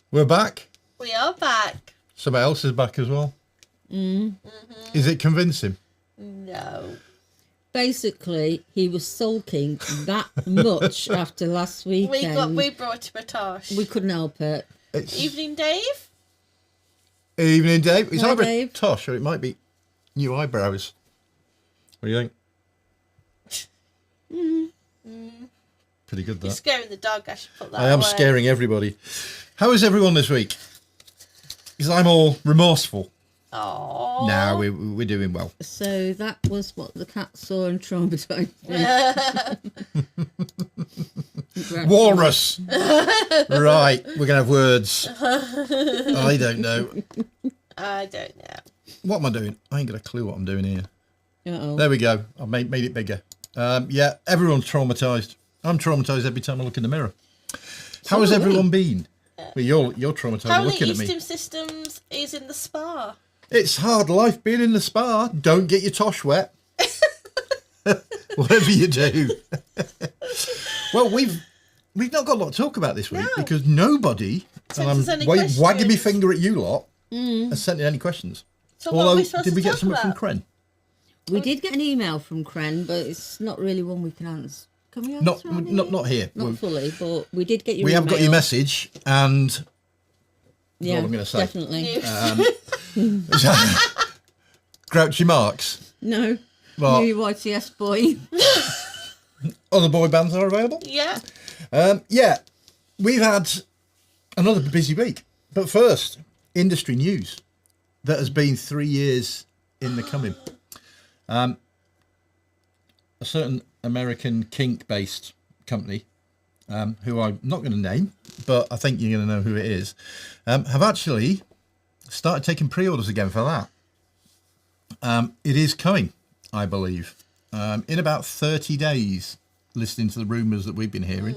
We're back. We are back. Somebody else is back as well. Mm-hmm. Is it convincing? No. Basically, he was sulking that much after last weekend. We brought him a tosh. We couldn't help it. Evening, Dave. Evening, Dave. It's Hi, either Dave. Tosh or it might be new eyebrows. What do you think? Pretty good, You're that. scaring the dog. I should put that I am away. scaring everybody. How is everyone this week? Because I'm all remorseful. Oh. No, we're doing well. So that was what the cat saw and traumatised me. Walrus. Right, we're going to have words. I don't know. I don't know. What am I doing? I ain't got a clue what I'm doing here. Uh-oh. There we go. I made it bigger. Yeah, everyone's traumatised. I'm traumatised every time I look in the mirror. How has everyone been? Well, you're traumatised Apparently, looking at me. E-stim Systems is in the spa. It's hard life being in the spa. Don't get your tosh wet. Whatever you do. Well, we've not got a lot to talk about this week because nobody, Sent and us any I'm wagging my questions. finger at you lot, has sent in any questions. So what are Although, we supposed did to we get talk something about? from Kren? We did get an email from Kren, but it's not really one we can answer. Can we answer on Not here. Not fully, but we did get your We email. have got your message, and Yeah, what I'm going to say. definitely. Grouchy Marks. No. What? New YTS boy. Other boy bands are available. Yeah. Yeah, we've had another busy week. But first, industry news that has been 3 years in the coming. A certain American kink-based company, who I'm not going to name, but I think you're going to know who it is, have actually started taking pre-orders again for that. It is coming, I believe, in about 30 days, listening to the rumours that we've been hearing.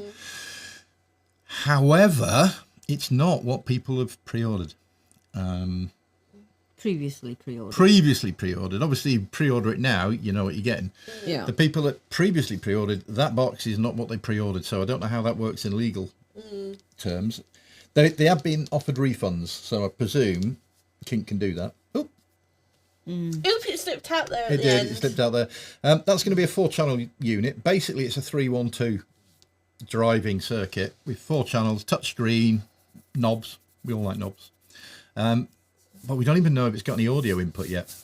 However, it's not what people have pre-ordered. Previously pre-ordered. Previously pre-ordered. Obviously, you pre-order it now, you know what you're getting. Yeah. The people that previously pre-ordered, that box is not what they pre-ordered, so I don't know how that works in legal terms. They have been offered refunds, so I presume Kink can do that. Oh, Oop, it slipped out there at it the did. end. It slipped out there. That's going to be a 4-channel unit. Basically, it's a 312 driving circuit with 4 channels, touchscreen, knobs. We all like knobs. But we don't even know if it's got any audio input yet.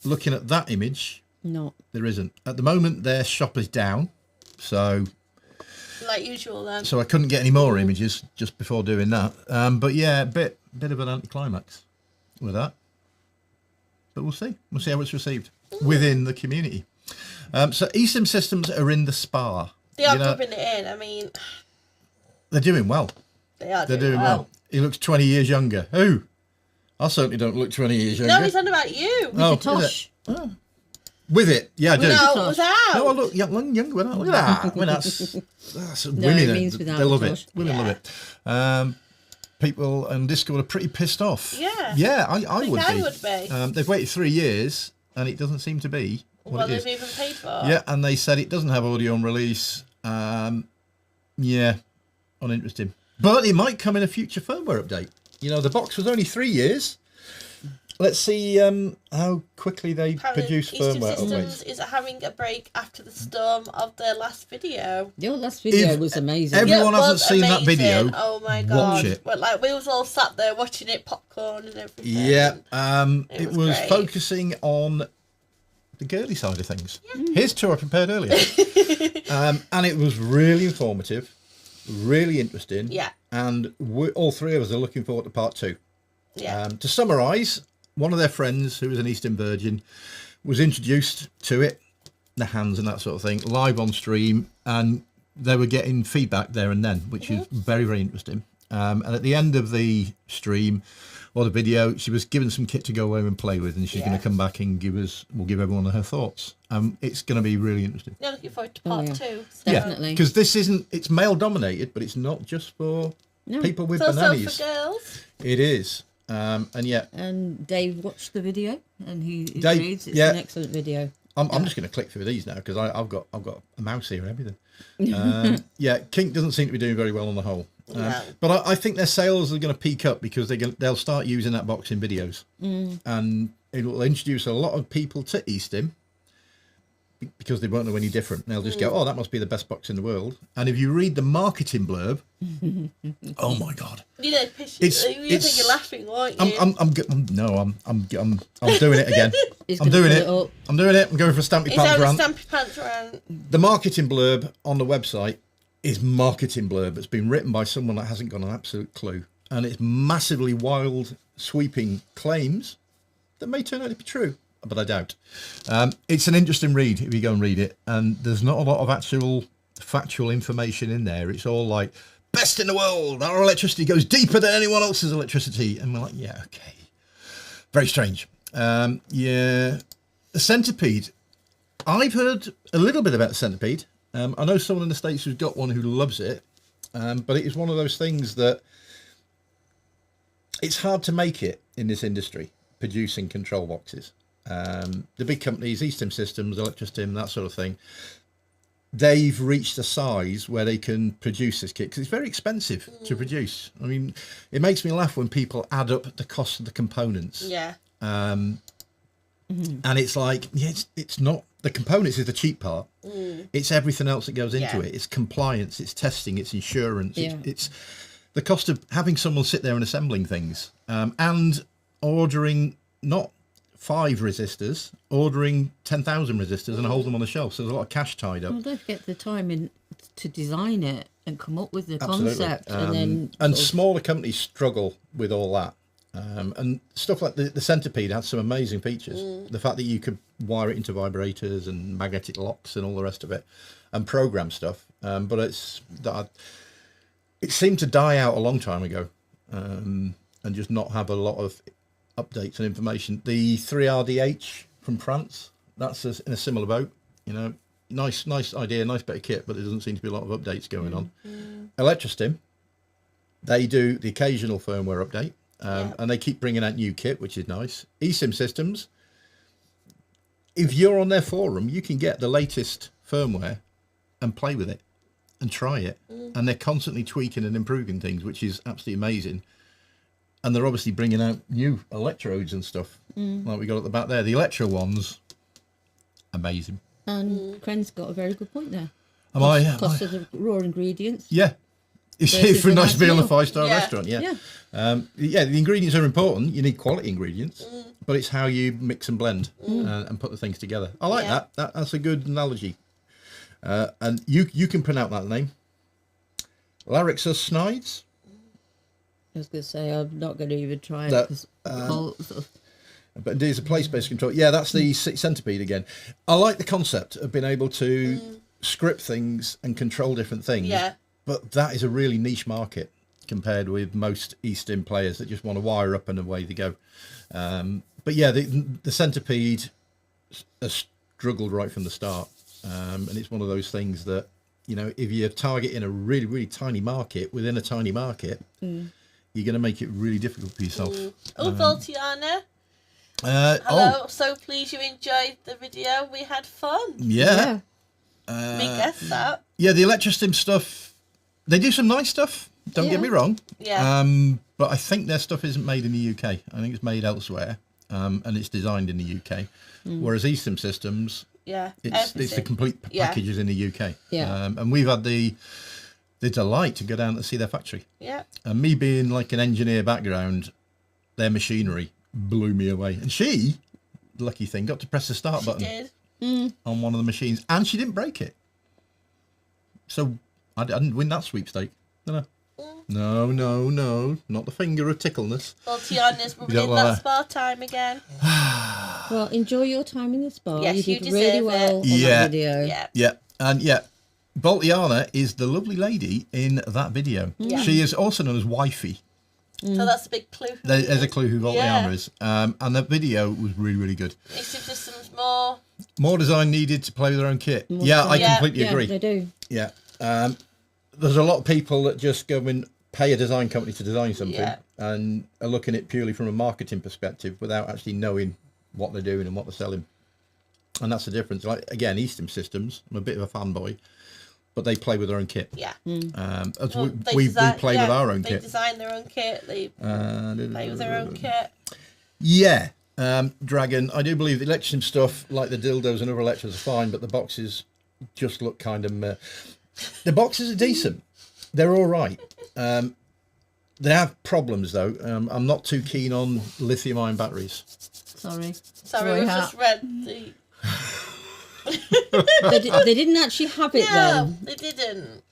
Looking at that image, Not. there isn't. At the moment, their shop is down, so Like usual then. I couldn't get any more images just before doing that. But yeah, a bit of an anticlimax with that. But we'll see. We'll see how it's received within the community. So E-stim Systems are in the spa. They are You know, rubbing it in. I mean, they're doing well. they're Doing well. He looks 20 years younger. Who? I certainly don't look 20 years younger. No, he's on about you. Oh, The Tosh. with it, yeah, I do. No, Tosh. without. No, I look younger. Look at that. When that's No, women. it means They without love the it. Tosh. Women love it. People on Discord are pretty pissed off. Yeah. Yeah, I would I be. would be. They've waited 3 years, and it doesn't seem to be what Well, it is. they've even paid for. Yeah, and they said it doesn't have audio on release. Yeah, uninteresting. But it might come in a future firmware update. You know, the box was only 3 years. Let's see how quickly they produce E-stim firmware Systems updates. is having a break after the storm of their last video. Your last video If was amazing. Everyone It was hasn't seen that amazing. video. Oh my Watch god! it. But like we was all sat there watching it, popcorn and everything. Yeah, It it was was great. focusing on the girly side of things. Here's two I prepared earlier. And it was really informative, really interesting. Yeah. And all three of us are looking forward to part 2. Yeah. To summarise, one of their friends, who was an Eastern Virgin, was introduced to it, the hands and that sort of thing, live on stream, and they were getting feedback there and then, which is very, very interesting. And at the end of the stream or the video, she was given some kit to go away and play with, and she's going to come back and we'll give everyone her thoughts. It's going to be really interesting. Yeah, looking forward to part yeah. 2. So. Definitely. Because this it's male dominated, but it's not just for people with It's also bananas. for girls. It is. And yeah, And Dave watched the video, and he Dave, agrees it's yeah. an excellent video. I'm just going to click through these now because I've got a mouse here and everything. Yeah, Kink doesn't seem to be doing very well on the whole. No. But I think their sales are going to peak up because they'll start using that box in videos, and it will introduce a lot of people to E-stim because they won't know any different. They'll just go, "Oh, that must be the best box in the world." And if you read the marketing blurb, oh my god, You know, you think you're laughing, aren't you? I'm doing it again. He's I'm gonna doing put it. up. I'm doing it. I'm going for a Stampy He's Pants having a rant. Stampy Pants rant. The marketing blurb on the website is marketing blurb. It's been written by someone that hasn't got an absolute clue, and it's massively wild, sweeping claims that may turn out to be true, but I doubt. It's an interesting read if you go and read it, and there's not a lot of actual factual information in there. It's all like, best in the world, our electricity goes deeper than anyone else's electricity, and we're like, yeah, okay, very strange. Yeah, the Centipede, I've heard a little bit about the Centipede. I know someone in the States who's got one who loves it, but it is one of those things that it's hard to make it in this industry, producing control boxes. The big companies, E-stim Systems, Electrostim, that sort of thing, they've reached a size where they can produce this kit because it's very expensive to produce. I mean, it makes me laugh when people add up the cost of the components. Yeah. And it's like, yeah, it's not, the components is the cheap part. It's everything else that goes into it. It's compliance, it's testing, it's insurance. It's the cost of having someone sit there and assembling things, and ordering not 5 resistors, ordering 10,000 resistors and hold them on the shelf. So there's a lot of cash tied up. Well, don't get the time in to design it and come up with the Absolutely. concept, and then And smaller companies struggle with all that. And stuff like the Centipede had some amazing features. The fact that you could wire it into vibrators and magnetic locks and all the rest of it, and program stuff. But it seemed to die out a long time ago, and just not have a lot of updates and information. The 3RDH from France, that's in a similar boat. You know, nice idea, nice bit of kit, but there doesn't seem to be a lot of updates going on. Electrostim, they do the occasional firmware update. And they keep bringing out new kit, which is nice. E-stim Systems, if you're on their forum, you can get the latest firmware and play with it and try it. And they're constantly tweaking and improving things, which is absolutely amazing. And they're obviously bringing out new electrodes and stuff, like we got at the back there. The electro ones, amazing. and Kren's got a very good point there. Cost of the raw ingredients. Yeah. It's Versus for a nice to be on a meal. 5-star Yeah. restaurant, yeah. The ingredients are important. You need quality ingredients, but it's how you mix and blend and put the things together. I like that. That's a good analogy. And you can pronounce that name. Larixus Snides. I was going to say, I'm not going to even try it. That, 'Cause But there's a place-based control. Yeah, that's the Centipede again. I like the concept of being able to script things and control different things. Yeah. But that is a really niche market compared with most E-stim players that just want to wire up and away they go. But yeah, the Centipede has struggled right from the start. And it's one of those things that, you know, if you're targeting a really, really tiny market within a tiny market, you're going to make it really difficult for yourself. Voltiana. Hello. Hello. So pleased you enjoyed the video. We had fun. Yeah. We guessed that. Yeah, the Electrostim stuff, they do some nice stuff. Don't get me wrong. Yeah. But I think their stuff isn't made in the UK. I think it's made elsewhere, and it's designed in the UK. Whereas E-stim Systems, it's the complete packages in the UK. Yeah. And we've had the delight to go down and see their factory. Yeah. And me being like an engineer background, their machinery blew me away. And she, lucky thing, got to press the start button on one of the machines, and she didn't break it. So I didn't win that sweepstake. No, not the finger of tickleness. Voltiana's You in don't that like- spa time again. Well, enjoy your time in the spa. Yes, you you did really deserve well it. on Yeah. that video. Yeah. Yeah, and Voltiana is the lovely lady in that video. Yeah. She is also known as Wifey. So that's a big clue. There's a clue who Voltiana Yeah. is. And that video was really, really good. E-stim Systems more. More design needed to play with their own kit. Yeah, I Yeah. completely Yeah, agree. they do. Yeah. There's a lot of people that just go and pay a design company to design something and are looking at it purely from a marketing perspective without actually knowing what they're doing and what they're selling. And that's the difference. Like, again, E-stim Systems, I'm a bit of a fanboy. but they play with their own kit. Yeah. As Well, we play with our own they kit. They design their own kit. They play with their own kit. Yeah. Dragon, I do believe the electrum stuff, like the dildos and other electros, are fine, but the boxes just look kind of... the boxes are decent. They're all right. They have problems, though. I'm not too keen on lithium-ion batteries. Sorry, Sorry, we just read the... they didn't actually have it No, then. they didn't.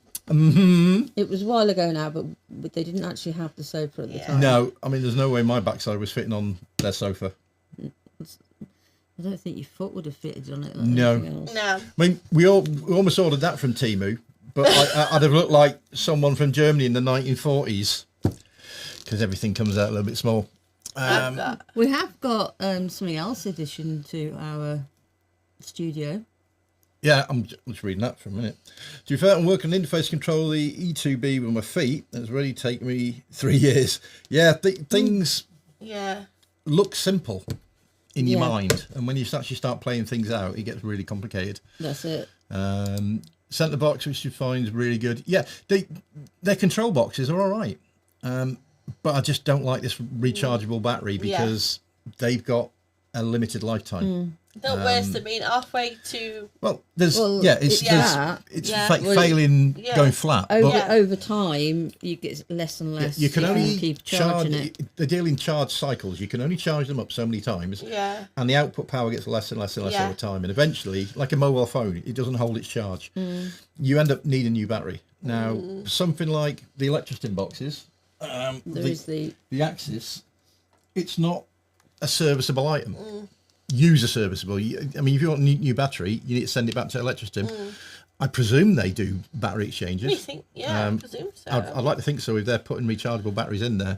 It was a while ago now, but they didn't actually have the sofa at the time. No, I mean, there's no way my backside was fitting on their sofa. I don't think your foot would have fitted on it. Like No. anything else. No. I mean, we almost ordered that from Temu, but I'd have looked like someone from Germany in the 1940s because everything comes out a little bit small. We have got something else addition to our studio. Yeah, I'm just reading that for a minute. To be fair, I'm working on interface control the E2B with my feet. It's already taken me 3 years. Yeah, things look simple in your mind, and when you actually start playing things out, it gets really complicated. That's it. Centre box, which you find is really good. Yeah, their control boxes are all right, but I just don't like this rechargeable battery because they've got a limited lifetime. The worst, I mean, halfway to... Well, it's failing, going flat. Over time, you get less and less. You can only keep charge it. They're dealing charge cycles. You can only charge them up so many times. Yeah. And the output power gets less and less and less over time. And eventually, like a mobile phone, it doesn't hold its charge. You end up needing a new battery. Now, something like the E-stim boxes, the Axis, it's not a serviceable item. User serviceable. I mean, if you want a new battery, you need to send it back to E-stim. I presume they do battery exchanges. You think? Yeah, I presume so. I'd like to think so if they're putting rechargeable batteries in there.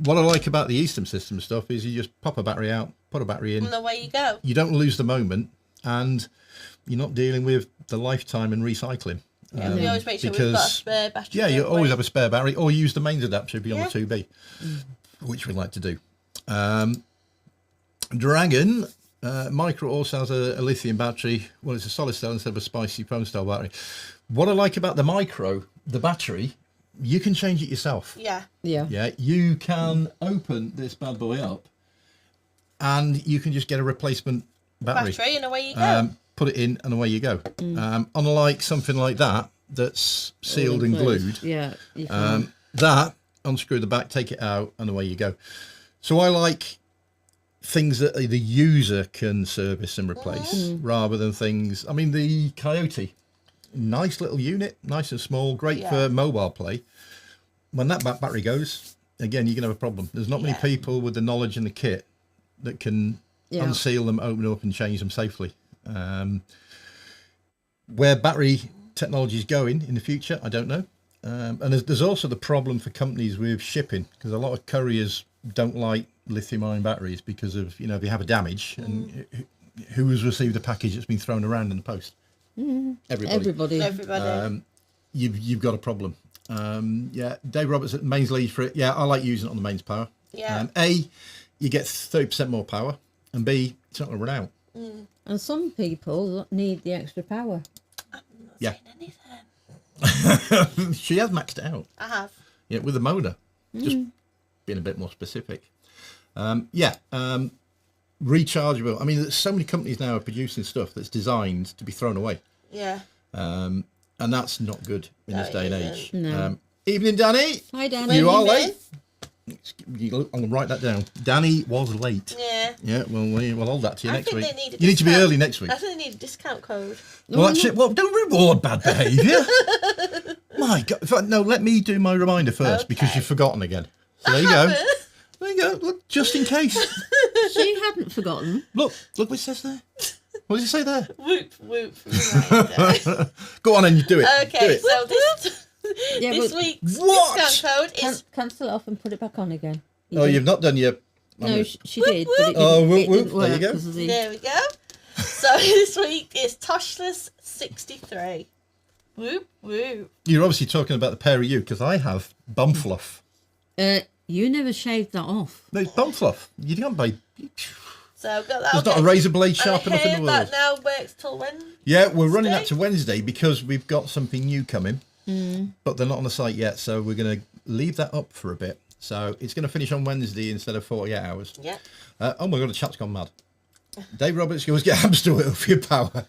What I like about the E-stim system stuff is you just pop a battery out, put a battery in. And away you go. You don't lose the moment, and you're not dealing with the lifetime and recycling. Yeah, we always make sure we've got a spare battery. Yeah, you always have a spare battery, or use the mains adapter if you're on the 2B, which we like to do. Dragon Micro also has a lithium battery. Well, it's a solid cell instead of a spicy foam style battery. What I like about the Micro, the battery, you can change it yourself. Yeah. You can open this bad boy up, and you can just get a replacement battery and away you go. Put it in, and away you go. Unlike something like that's sealed and glued. Yeah. You can. That, unscrew the back, take it out, and away you go. So I like things that the user can service and replace rather than things... I mean, the Coyote, nice little unit, nice and small, great for mobile play. When that battery goes, again, you're going to have a problem. There's not many people with the knowledge and the kit that can unseal them, open up and change them safely. Where battery technology is going in the future, I don't know. And there's also the problem for companies with shipping, because a lot of couriers don't like lithium-ion batteries because of, if you have a damage, and who has received a package that's been thrown around in the post? Everybody. You've got a problem. Dave Roberts at mains lead for it. I like using it on the mains power. A, you get 30% more power, and B, it's not going to run out. And some people need the extra power. I'm not saying anything. She has maxed it out. I have. Yeah, with the motor. Just being a bit more specific. Rechargeable. I mean, there's so many companies now are producing stuff that's designed to be thrown away. Yeah. And that's not good in this day and age. No. Evening, Danny. Hi, Danny. You are late. I'm going to write that down. Danny was late. Yeah. Yeah, we'll hold that to you next week. You need to be early next week. I think they need a discount code. Well, that's it. Well, don't reward bad behaviour. My God. In fact, no, let me do my reminder first because you've forgotten again. So there you go. There you go. Look, just in case. She hadn't forgotten. Look what it says there. What does it say there? Whoop, whoop. Reminder. Go on and you do it. Okay, do it. so this week's discount code is... Cancel it off and put it back on again. You've not done your... No, she did, but it didn't work. There you go. There we go. So this week is Toshless63. Whoop, whoop. You're obviously talking about the pair of you, because I have bum fluff. You never shaved that off. No, it's bum fluff. You can't buy... So I've got that. There's not a razor blade sharp and I enough in hear the world. that now works till when? Yeah, we're running that to Wednesday because we've got something new coming, Mm. but they're not on the site yet, so we're going to leave that up for a bit. So it's going to finish on Wednesday instead of 48 hours. Yeah. Oh my God, the chat's gone mad. Dave Roberts goes, get hamster wheel for your power.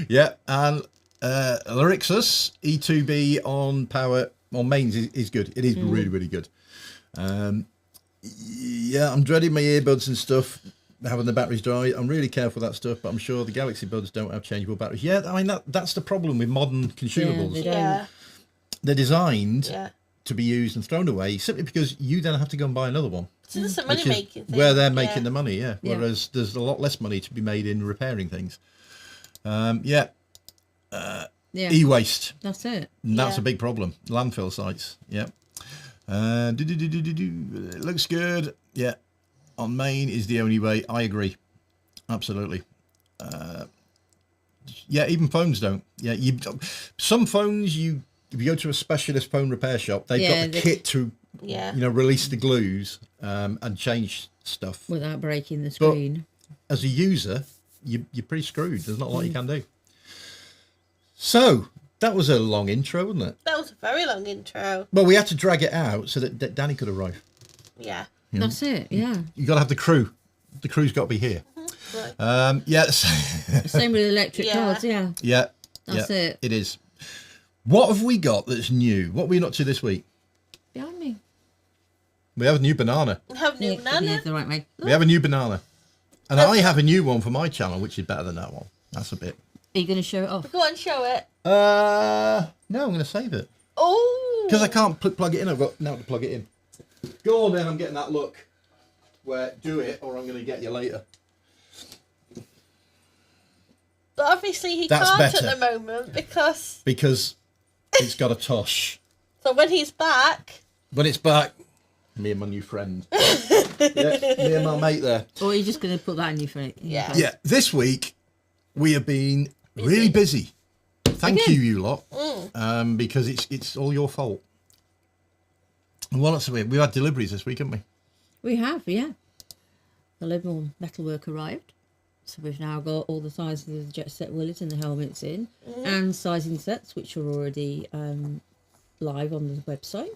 Yeah, and Lyrixus E2B on power, on mains is good. It is really, really good. Yeah, I'm dreading my earbuds and stuff, having the batteries dry. I'm really careful with that stuff, but I'm sure the Galaxy Buds don't have changeable batteries. Yeah, I mean, that's the problem with modern consumables. they don't. Yeah. They're designed Yeah. to be used and thrown away simply because you then have to go and buy another one. So there's some Which money is making thing. where they're making the yeah. money, yeah. Yeah. Whereas there's a lot less money to be made in repairing things. Yeah, Yeah, e-waste. that's it. And that's Yeah. a big problem. Landfill sites, yeah. It looks good. Yeah, on main is the only way. I agree, absolutely. Yeah, even phones don't. Yeah, some phones if you go to a specialist phone repair shop, they've got the kit to Yeah. release the glues and change stuff. Without breaking the screen. As a user, you're pretty screwed. There's not a lot you can do. So that was a long intro, wasn't it? That was a very long intro. Well, we had to drag it out so that Danny could arrive. Yeah. That's it, yeah. You got to have the crew. The crew's got to be here. Right. Yes. Same with electric Yeah. cars, yeah. Yeah. That's it. It is. What have we got that's new? What are we up to this week? Behind me. We have a new banana. Have new Yeah, banana. the right way. We have a new banana. And I have a new one for my channel, which is better than that one. That's a bit. Are you going to show it off? Go on, show it. No, I'm going to save it. Oh. Because I can't plug it in. I've got now to plug it in. Go on then, I'm getting that look. Where do it or I'm going to get you later. But obviously he That's can't better. at the moment because Because it's got a tosh. so when he's back. When it's back, me and my new friend. Yeah, me and my mate there. Or are you just going to put that in your face? Yeah. Yeah, this week we have been really busy. Thank Again. you lot, because it's all your fault. And what else have we? We've had deliveries this week, haven't we? We have, yeah. The Liverpool metalwork arrived. So we've now got all the sizes of the jet set willets and the helmets in. And sizing sets, which are already live on the website.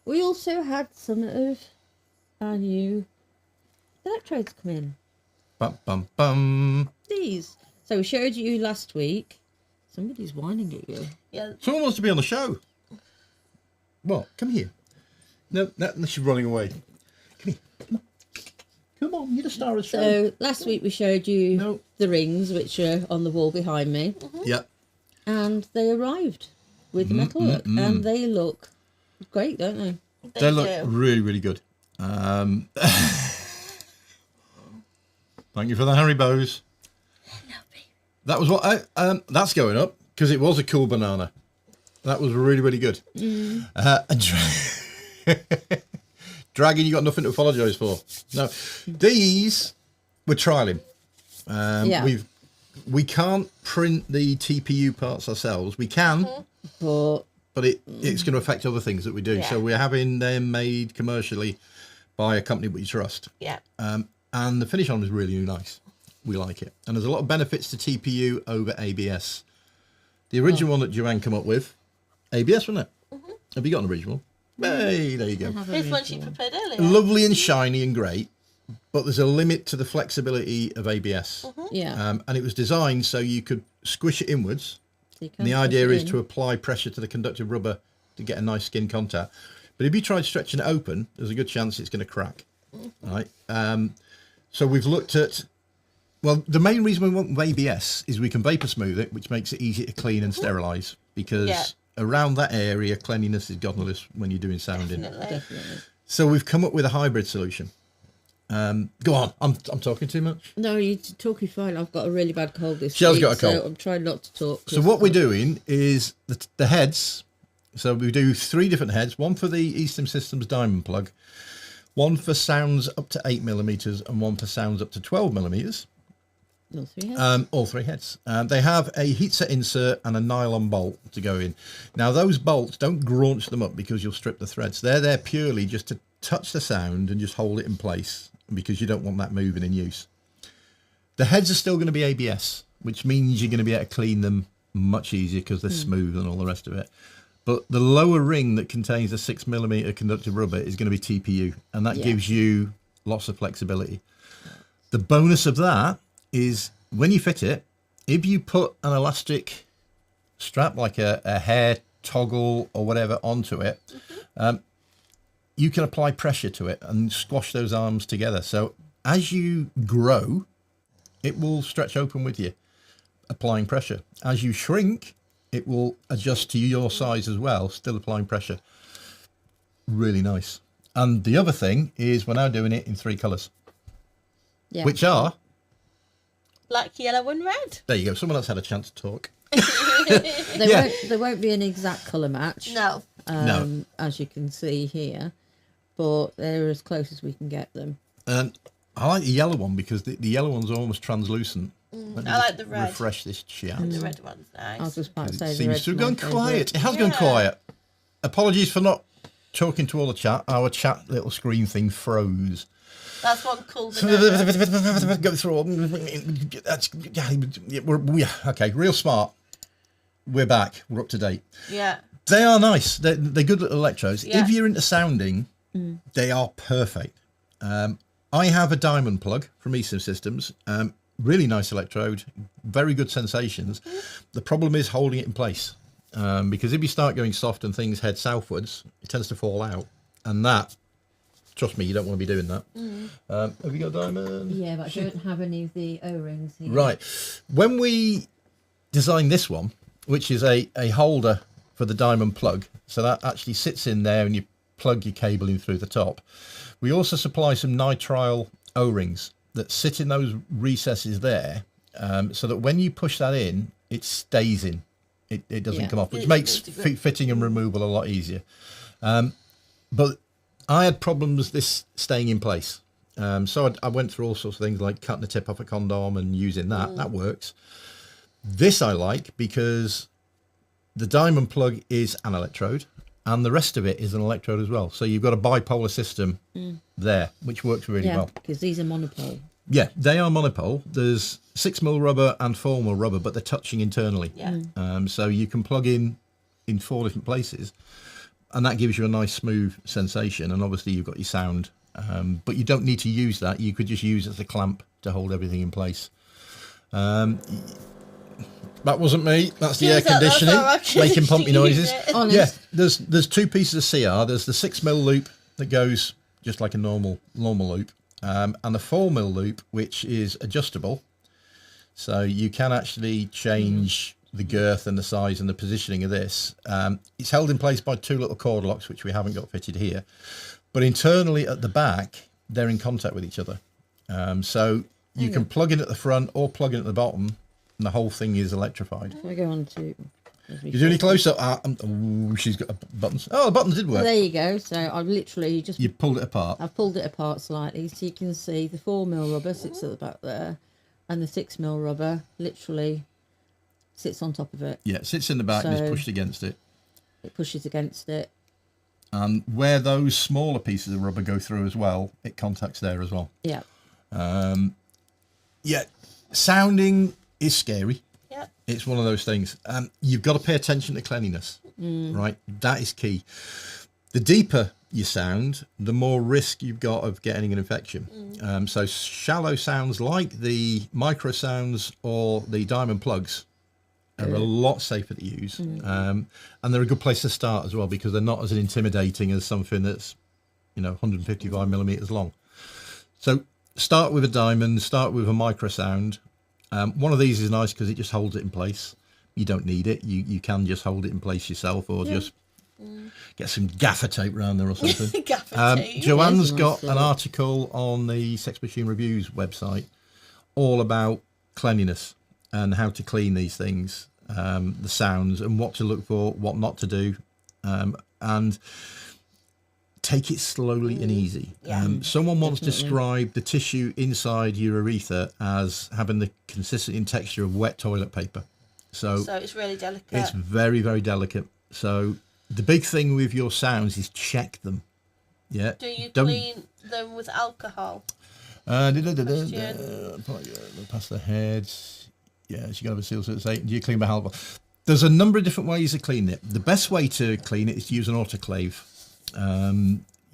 We also had some of our new electrodes come in. Bum, bum, bum. These. So we showed you last week. Somebody's whining at you. Yeah. Someone wants to be on the show. What? Come here. No, she's running away. Come here. Come on, you're the star of the show. So last week we showed you No. the rings, which are on the wall behind me. Yeah. And they arrived with the metalwork. And they look great, don't they? They look do. really, really good. Thank you for the Haribo's. That was what that's going up because it was a cool banana. That was really, really good. Dragon, you got nothing to apologise for. No, these we're trialing. Yeah. We can't print the TPU parts ourselves. We can, But but it's going to affect other things that we do. Yeah. So we're having them made commercially by a company we trust. Yeah. And the finish on is really nice. We like it. And there's a lot of benefits to TPU over ABS. The original one that Joanne came up with, ABS, wasn't it? Have you got an original? Hey, there you go. Here's one she prepared earlier. Lovely and shiny and great, but there's a limit to the flexibility of ABS. yeah. And it was designed so you could squish it inwards. So you And the can't idea push it is in. to apply pressure to the conductive rubber to get a nice skin contact. But if you try stretching it open, there's a good chance it's going to crack. Right? So we've looked at, well, the main reason we want ABS is we can vapor smooth it, which makes it easy to clean and sterilise, because Yeah. around that area, cleanliness is godless when you're doing sounding. Definitely. Definitely. So we've come up with a hybrid solution. Go on, I'm talking too much. No, you're talking fine. I've got a really bad cold this Shell's week. got a cold. So I'm trying not to talk. So what we're doing is the heads. So we do 3 different heads. One for the E-stim Systems diamond plug, one for sounds up to 8mm, and one for sounds up to 12mm. All 3 heads. They have a heatset insert and a nylon bolt to go in. Now those bolts, don't graunch them up because you'll strip the threads. They're there purely just to touch the sound and just hold it in place because you don't want that moving in use. The heads are still going to be ABS, which means you're going to be able to clean them much easier because they're smooth and all the rest of it. But the lower ring that contains a 6mm conductive rubber is going to be TPU, and that gives you lots of flexibility. The bonus of that is when you fit it, if you put an elastic strap, like a hair toggle or whatever, onto it, you can apply pressure to it and squash those arms together. So as you grow, it will stretch open with you, applying pressure. As you shrink, it will adjust to your size as well, still applying pressure. Really nice. And the other thing is we're now doing it in 3 colours, which are... Black, yellow and red. There you go. Someone else had a chance to talk. There won't be an exact colour match. No. No. As you can see here, but they're as close as we can get them. I like the yellow one because the yellow one's almost translucent. I like the red. Refresh this chat. The red one's nice. I was just about to say It the seems red's to have my gone favourite. quiet. It has gone quiet. Apologies for not talking to all the chat. Our chat little screen thing froze. That's one cool thing. Go through all. That's okay. Real smart. We're back. We're up to date. Yeah. They are nice. They're good little electrodes. Yeah. If you're into sounding, they are perfect. I have a diamond plug from E-stim Systems. Really nice electrode. Very good sensations. The problem is holding it in place. Because if you start going soft and things head southwards, it tends to fall out. And that, trust me, you don't want to be doing that. Have you got diamond? Yeah, but I don't have any of the O-rings here. Right. When we designed this one, which is a holder for the diamond plug, so that actually sits in there and you plug your cable in through the top. We also supply some nitrile O-rings that sit in those recesses there, so that when you push that in, it stays in. It doesn't come off, which makes fitting and removal a lot easier. But I had problems this staying in place. So I went through all sorts of things like cutting the tip off a condom and using that. That works. This I like because the diamond plug is an electrode and the rest of it is an electrode as well. So you've got a bipolar system there, which works really well. Because these are monopole. Yeah, they are monopole. There's 6mm rubber and 4mm rubber, but they're touching internally. Yeah. So you can plug in 4 different places, and that gives you a nice smooth sensation. And obviously you've got your sound, but you don't need to use that. You could just use it as a clamp to hold everything in place. That wasn't me. That's the air conditioning making pumpy noises. Yeah, there's 2 pieces of CR. There's the 6mm loop that goes just like a normal loop, and the 4mm loop, which is adjustable. So you can actually change the girth and the size and the positioning of this. It's held in place by 2 little cord locks, which we haven't got fitted here. But internally at the back, they're in contact with each other. So you can plug in at the front or plug in at the bottom, and the whole thing is electrified. If I go on to... You do any closer? She's got buttons. Oh, the buttons did work. There you go. So I've literally just... You pulled it apart. I've pulled it apart slightly so you can see the 4mm rubber sits at the back there and the 6mm rubber literally sits on top of it. Yeah, it sits in the back and is So- pushed against it. It pushes against it. And where those smaller pieces of rubber go through as well, it contacts there as well. Yeah. Yeah, sounding is scary. Yeah. It's one of those things. You've got to pay attention to cleanliness, right? That is key. The deeper you sound, the more risk you've got of getting an infection. So shallow sounds like the micro sounds or the diamond plugs are a lot safer to use. And they're a good place to start as well because they're not as intimidating as something that's, 155mm long. So start with a diamond, start with a micro sound. One of these is nice because it just holds it in place. You don't need it. You can just hold it in place yourself or just get some gaffer tape around there or something. Gaffer tape. Joanne's Yes, got nice an article on the Sex Machine Reviews website all about cleanliness and how to clean these things, the sounds and what to look for, what not to do, and take it slowly and easy. Someone once described the tissue inside your urethra as having the consistency and texture of wet toilet paper. So it's really delicate. it's very, very delicate. So the big thing with your sounds is check them. Yeah. Do you Don't- clean them with alcohol? Past the head. Yeah, she got have a seal, so it's 8. Do you clean by halva? There's a number of different ways of cleaning it. The best way to clean it is to use an autoclave.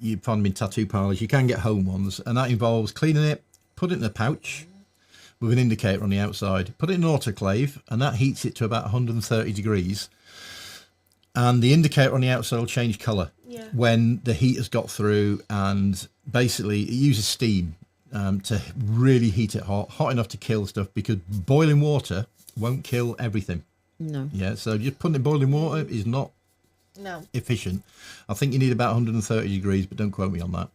You find them in tattoo parlours. You can get home ones, and that involves cleaning it, put it in a pouch with an indicator on the outside, put it in an autoclave, and that heats it to about 130 degrees. And the indicator on the outside will change colour when the heat has got through, and basically it uses steam to really heat it hot enough to kill stuff, because boiling water won't kill everything. No. Yeah, so just putting it in boiling water is not efficient. I think you need about 130 degrees, but don't quote me on that.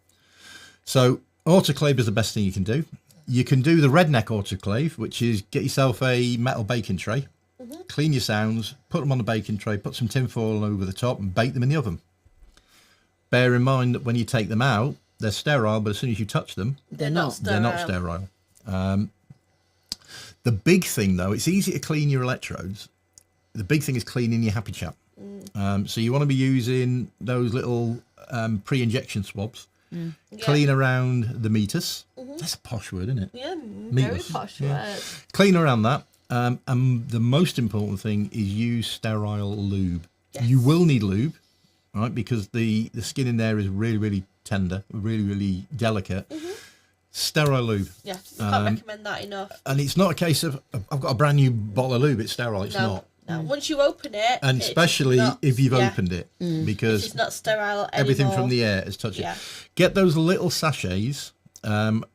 So autoclave is the best thing you can do. You can do the redneck autoclave, which is get yourself a metal baking tray, clean your sounds, put them on the baking tray, put some tin foil over the top and bake them in the oven. Bear in mind that when you take them out, they're sterile, but as soon as you touch them, They're not sterile. The big thing, though, it's easy to clean your electrodes. The big thing is cleaning your happy chap. So you want to be using those little pre-injection swabs. Clean around the meters. That's a posh word, isn't it? Yeah, Meters. very posh word. Clean around that. And the most important thing is use sterile lube. Yes. You will need lube, right? Because the skin in there is really, really tender, really, really delicate. Sterile lube. Yeah, you can't recommend that enough. And it's not a case of, I've got a brand new bottle of lube, it's sterile. It's not. No, once you open it, And especially if you've opened it, because it's not sterile anymore. everything from the air is touching. Get those little sachets.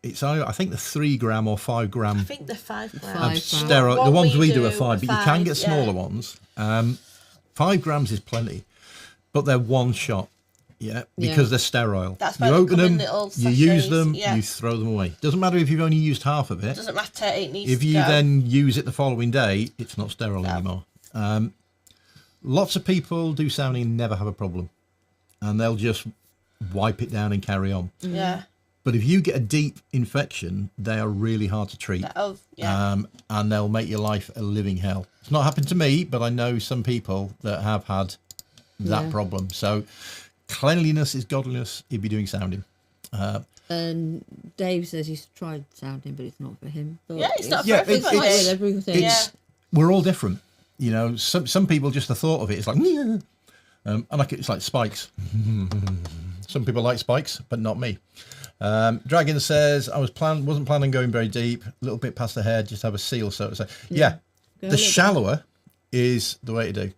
It's I think the 3 gram or 5 gram. I think the 5 grams. 5 sterile. What The ones we do do are 5, but you are can 5, get smaller ones. 5 grams is plenty, but they're one shot. Yeah, because they're sterile. That's why you they open come in them, little you use sachets, them, you throw them away. Doesn't matter if you've only used half of it. Doesn't matter. It needs If to you go. then use it the following day, it's not sterile anymore. Lots of people do sounding and never have a problem, and they'll just wipe it down and carry on. Yeah. But if you get a deep infection, they are really hard to treat. And they'll make your life a living hell. It's not happened to me, but I know some people that have had that problem. So cleanliness is godliness if you're doing sounding. And Dave says he's tried sounding, but it's not for him. But It's not for it's everybody. not with everything. We're all different. You know, some people just the thought of it, it's like, and it's like spikes. Some people like spikes, but not me. Dragon says, I wasn't planning on going very deep, a little bit past the head, just have a seal, so to say. Yeah, the shallower is the way to do.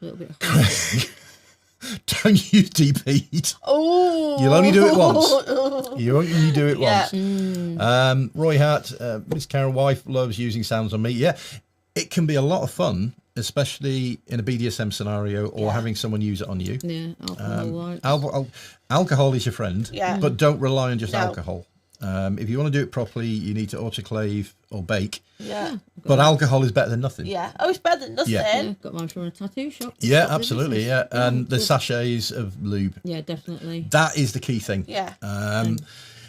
A little bit harder. Don't use deep heat. Oh, You'll only do it once. You only do it once. Roy Hart, Miss Carol wife loves using sounds on me. Yeah, it can be a lot of fun, especially in a BDSM scenario or having someone use it on you. Yeah, alcohol. Alcohol is your friend, but don't rely on just No. alcohol. If you want to do it properly, you need to autoclave or bake. Yeah. But alcohol is better than nothing. Yeah. Oh, it's better than nothing. Yeah, got mine from a tattoo shop. Yeah, Stop the absolutely. business. Yeah, and the sachets of lube. Yeah, definitely. That is the key thing. Yeah.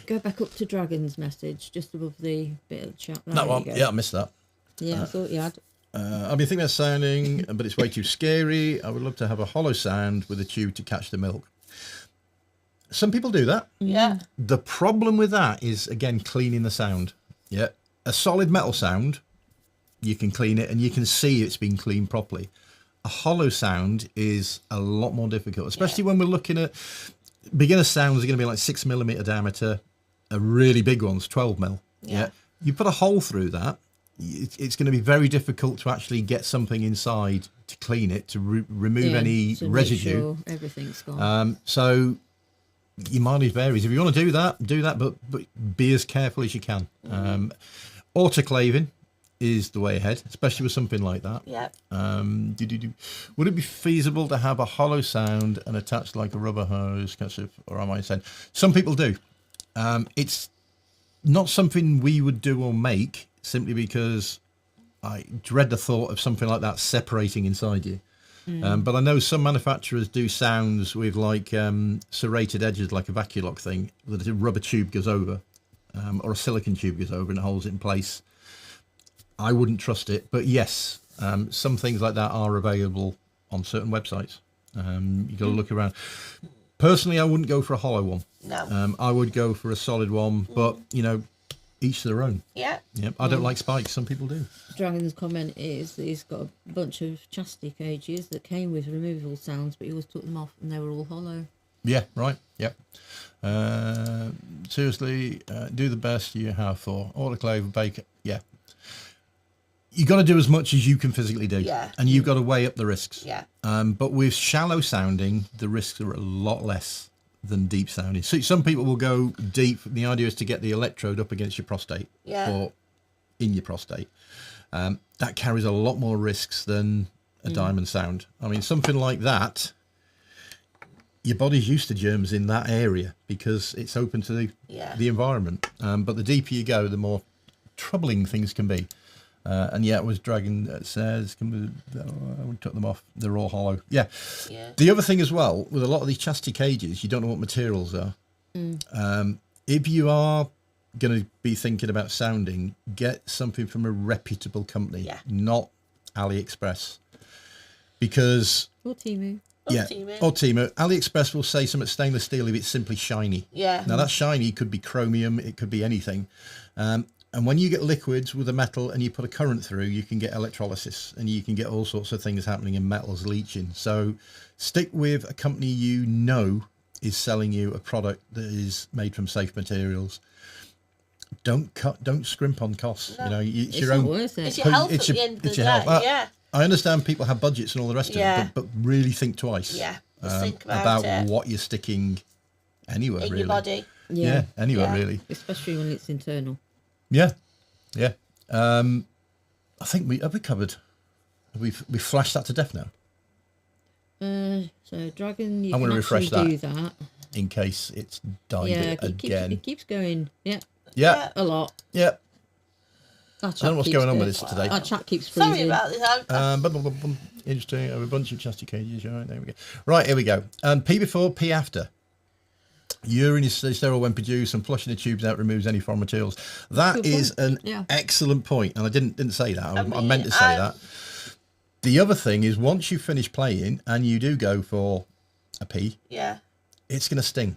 Go back up to Dragon's message, just above the bit of chat. That one. Yeah, I missed that. Yeah, I thought you had. I've been thinking about sounding, but it's way too scary. I would love to have a hollow sound with a tube to catch the milk. Some people do that. Yeah. The problem with that is, again, cleaning the sound. Yeah. A solid metal sound, you can clean it and you can see it's been cleaned properly. A hollow sound is a lot more difficult, especially when we're looking at beginner sounds are going to be like 6mm diameter. A really big one's 12mm. Yeah. You put a hole through that, it's going to be very difficult to actually get something inside to clean it, to remove any to make residue. sure everything's gone. So your mileage varies. If you want to do that, but be as careful as you can. Autoclaving is the way ahead, especially with something like that. Yeah. Would it be feasible to have a hollow sound and attached like a rubber hose, or am I saying? Some people do. It's not something we would do or make, simply because I dread the thought of something like that separating inside you. But I know some manufacturers do sounds with like serrated edges, like a vacuum lock thing, that a rubber tube goes over, or a silicone tube goes over and it holds it in place. I wouldn't trust it, but yes, some things like that are available on certain websites. You got to look around. Personally, I wouldn't go for a hollow one. No. I would go for a solid one, but you know, each their own. Yeah. Yep. I don't like spikes. Some people do. Dragon's comment is that he's got a bunch of chastity cages that came with removable sounds, but he always took them off and they were all hollow. Yeah, right. Yep. Seriously, do the best you have for autoclave, bake. Yeah. You got to do as much as you can physically do. Yeah. And you've got to weigh up the risks. Yeah. But with shallow sounding, the risks are a lot less than deep sounding. So some people will go deep. The idea is to get the electrode up against your prostate or in your prostate. That carries a lot more risks than a diamond sound. I mean, something like that, your body's used to germs in that area because it's open to the environment. But the deeper you go, the more troubling things can be. And yeah, it was Dragon that says, we took them off. They're all hollow. Yeah. The other thing as well, with a lot of these chastity cages, you don't know what materials are. If you are going to be thinking about sounding, get something from a reputable company, not AliExpress. Because... Or Temu. Or Temu. AliExpress will say something stainless steel if it's simply shiny. Yeah. Now that shiny could be chromium, it could be anything. And when you get liquids with a metal and you put a current through, you can get electrolysis and you can get all sorts of things happening in metals leaching. So stick with a company you know is selling you a product that is made from safe materials. Don't scrimp on costs. No. You know, it's It's your not own. worth it. It's your health at the end of the day. Yeah. I understand people have budgets and all the rest of it, but really think twice. Yeah. Just think about it. what you're sticking anywhere, In really. your body. Yeah, anywhere, really. Especially when it's internal. Yeah. I think we covered. We flashed that to death now. So Dragon, you I'm can going to refresh actually that. do that. In case it's died It keeps going. Yeah. A lot. Yeah. Our I don't know what's chat going on keeps with this today. Our chat keeps freezing. Sorry about this. Interesting. I have a bunch of chastity cages. All right, there we go. Right, here we go. P before, P after. Urine is sterile when produced, and flushing the tubes out removes any foreign materials. That Good is point. an excellent point, and I didn't say that. I mean, meant to say that. The other thing is, once you finish playing and you do go for a pee, it's going to sting,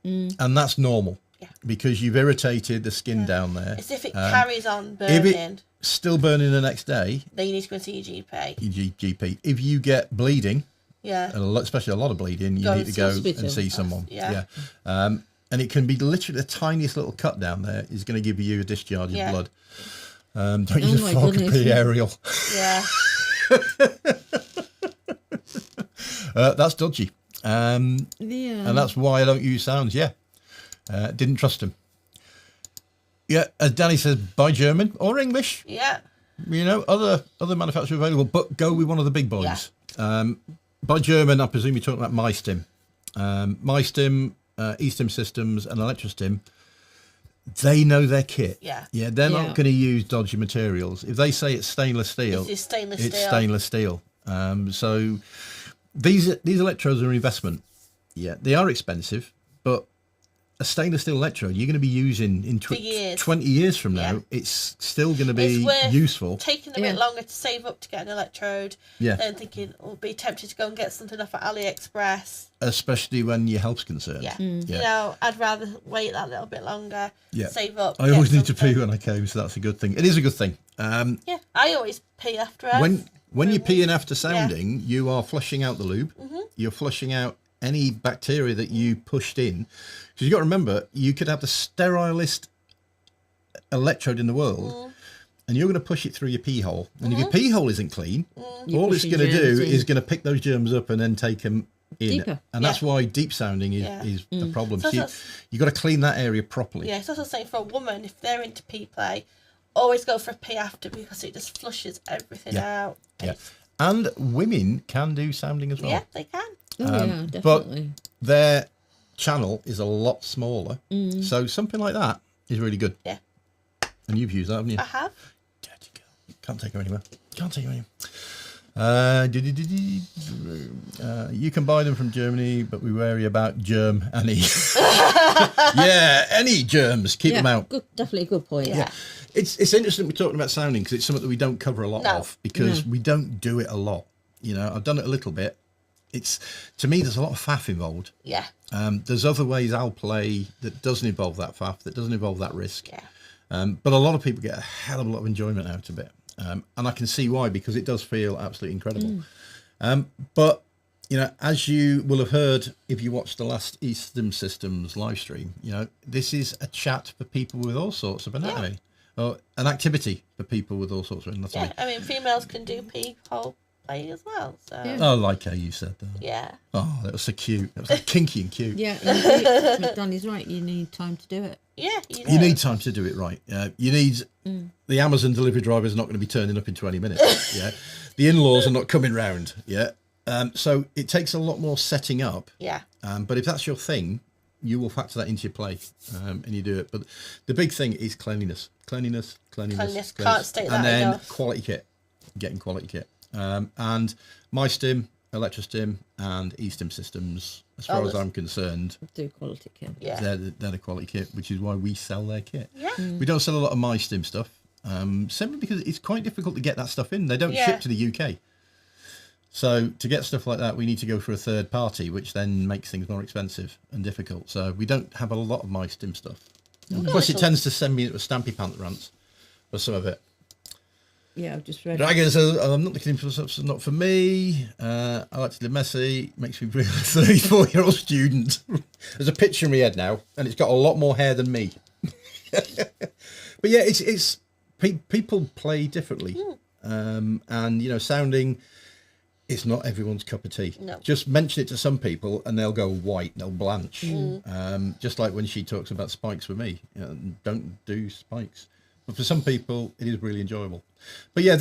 and that's normal because you've irritated the skin down there. It's if it carries on burning. If it's still burning the next day, then you need to go to your GP. GP. If you get bleeding. Yeah. Especially a lot of bleeding, you need to go and see someone. And it can be literally the tiniest little cut down there is going to give you a discharge of blood. Don't use a fork and pee, Ariel. Yeah. That's dodgy. And that's why I don't use sounds. Didn't trust him. As Danny says, buy German or English. You know, other manufacturers available, but go with one of the big boys. By German, I presume you're talking about E-stim. E-stim, E-stim Systems and Electrostim, they know their kit. They're not going to use dodgy materials. If they say it's stainless steel, it's stainless steel. So these electrodes are an investment. They are expensive, but a stainless steel electrode you're going to be using in 20 years from now, it's still going to be useful. Taking a bit longer to save up to get an electrode, then thinking, I'll be tempted to go and get something off at AliExpress. Especially when your health's concerned. You know, I'd rather wait that little bit longer, save up. I always need to pee when I came, so that's a good thing. It is a good thing. I always pee after. When you're peeing after sounding, you are flushing out the lube. You're flushing out any bacteria that you pushed in. Because you've got to remember, you could have the sterilest electrode in the world, and you're going to push it through your pee hole. And if your pee hole isn't clean, all it's going to do is going to pick those germs up and then take them in. Deeper. And that's why deep sounding is the problem. So you've got to clean that area properly. It's also saying for a woman, if they're into pee play, always go for a pee after because it just flushes everything out. And women can do sounding as well. Yeah, they can. Definitely. But their channel is a lot smaller, so something like that is really good. And you've used that, haven't you? I have. Dirty girl. Can't take her anywhere. You can buy them from Germany, but we're wary about germ any. Any germs. Keep them out. Definitely a good point. It's interesting we're talking about sounding because it's something that we don't cover a lot of because we don't do it a lot. You know, I've done it a little bit. To me, there's a lot of faff involved. There's other ways I'll play that doesn't involve that faff, that doesn't involve that risk. But a lot of people get a hell of a lot of enjoyment out of it. And I can see why, because it does feel absolutely incredible. But, you know, as you will have heard if you watched the last E-stim Systems live stream, you know, this is a chat for people with all sorts of anatomy. Or an activity for people with all sorts of anatomy. Yeah, I mean, females can do hole play as well. So Oh, like how you said that. yeah. Oh, that was so cute. That was like kinky and cute. Yeah, Donnie's right. You need time to do it. Yeah, You need time to do it right. You need the Amazon delivery driver is not going to be turning up in 20 minutes. Yeah, the in-laws are not coming round. Yeah, so it takes a lot more setting up. Yeah. But if that's your thing, you will factor that into your play, and you do it. But the big thing is cleanliness. Cleanliness. Can't state that and then enough. quality kit. Getting quality kit. And MyStim, ElectroStim, and E-stim Systems, as far as I'm concerned, Do quality kit. Yeah. they're the quality kit, which is why we sell their kit. Yeah. We don't sell a lot of MyStim stuff, simply because it's quite difficult to get that stuff in. They don't ship to the UK. So to get stuff like that, we need to go for a third party, which then makes things more expensive and difficult. So we don't have a lot of MyStim stuff. Plus, it tends to send me a Stampy Pant rants for some of it. Yeah, I've just read. Dragon says, I'm not looking for stuff, not for me. I like to live messy. Makes me feel like a 34-year-old student. There's a picture in my head now, and it's got a lot more hair than me. But yeah, it's people play differently. And, you know, sounding, it's not everyone's cup of tea. No. Just mention it to some people, and they'll go white, they'll blanch. Just like when she talks about spikes with me. You know, don't do spikes. But for some people, it is really enjoyable. But yeah,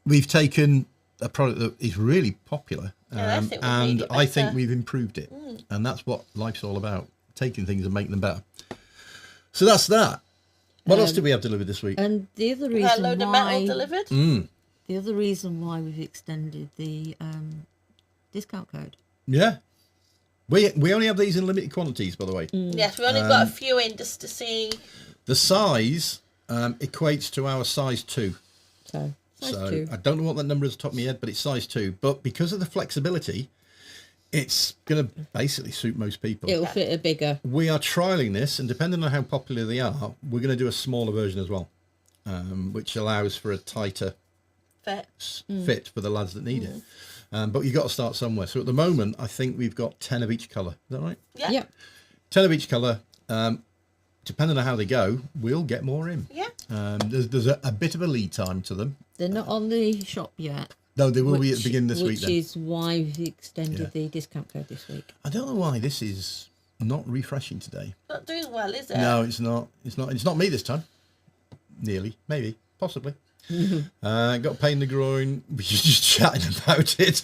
we've taken a product that is really popular, and I think we've improved it. And that's what life's all about, taking things and making them better. So that's that. What else did we have delivered this week? And the other We had a reason load of metal delivered. the other reason why we've extended the discount code. Yeah. We only have these in limited quantities, by the way. Yes, we only got a few in just to see. The size equates to our size 2. So size So 2. I don't know what that number is off the top of my head, but it's size 2. But because of the flexibility, it's going to basically suit most people. It'll fit a bigger. We are trialing this, and depending on how popular they are, we're going to do a smaller version as well, which allows for a tighter fit for the lads that need it. But you've got to start somewhere. So at the moment, I think we've got 10 of each colour. Is that right? Yeah. Yep. 10 of each colour. Depending on how they go, we'll get more in. Yeah. There's a bit of a lead time to them. They're not on the shop yet. No, they will be at the beginning this week. Which Then. is why we've extended the discount code this week. I don't know why this is not refreshing today. Not doing well, is it? No, it's not. It's not me this time. Nearly, maybe, possibly. Got a pain in the groin. We're just chatting about it.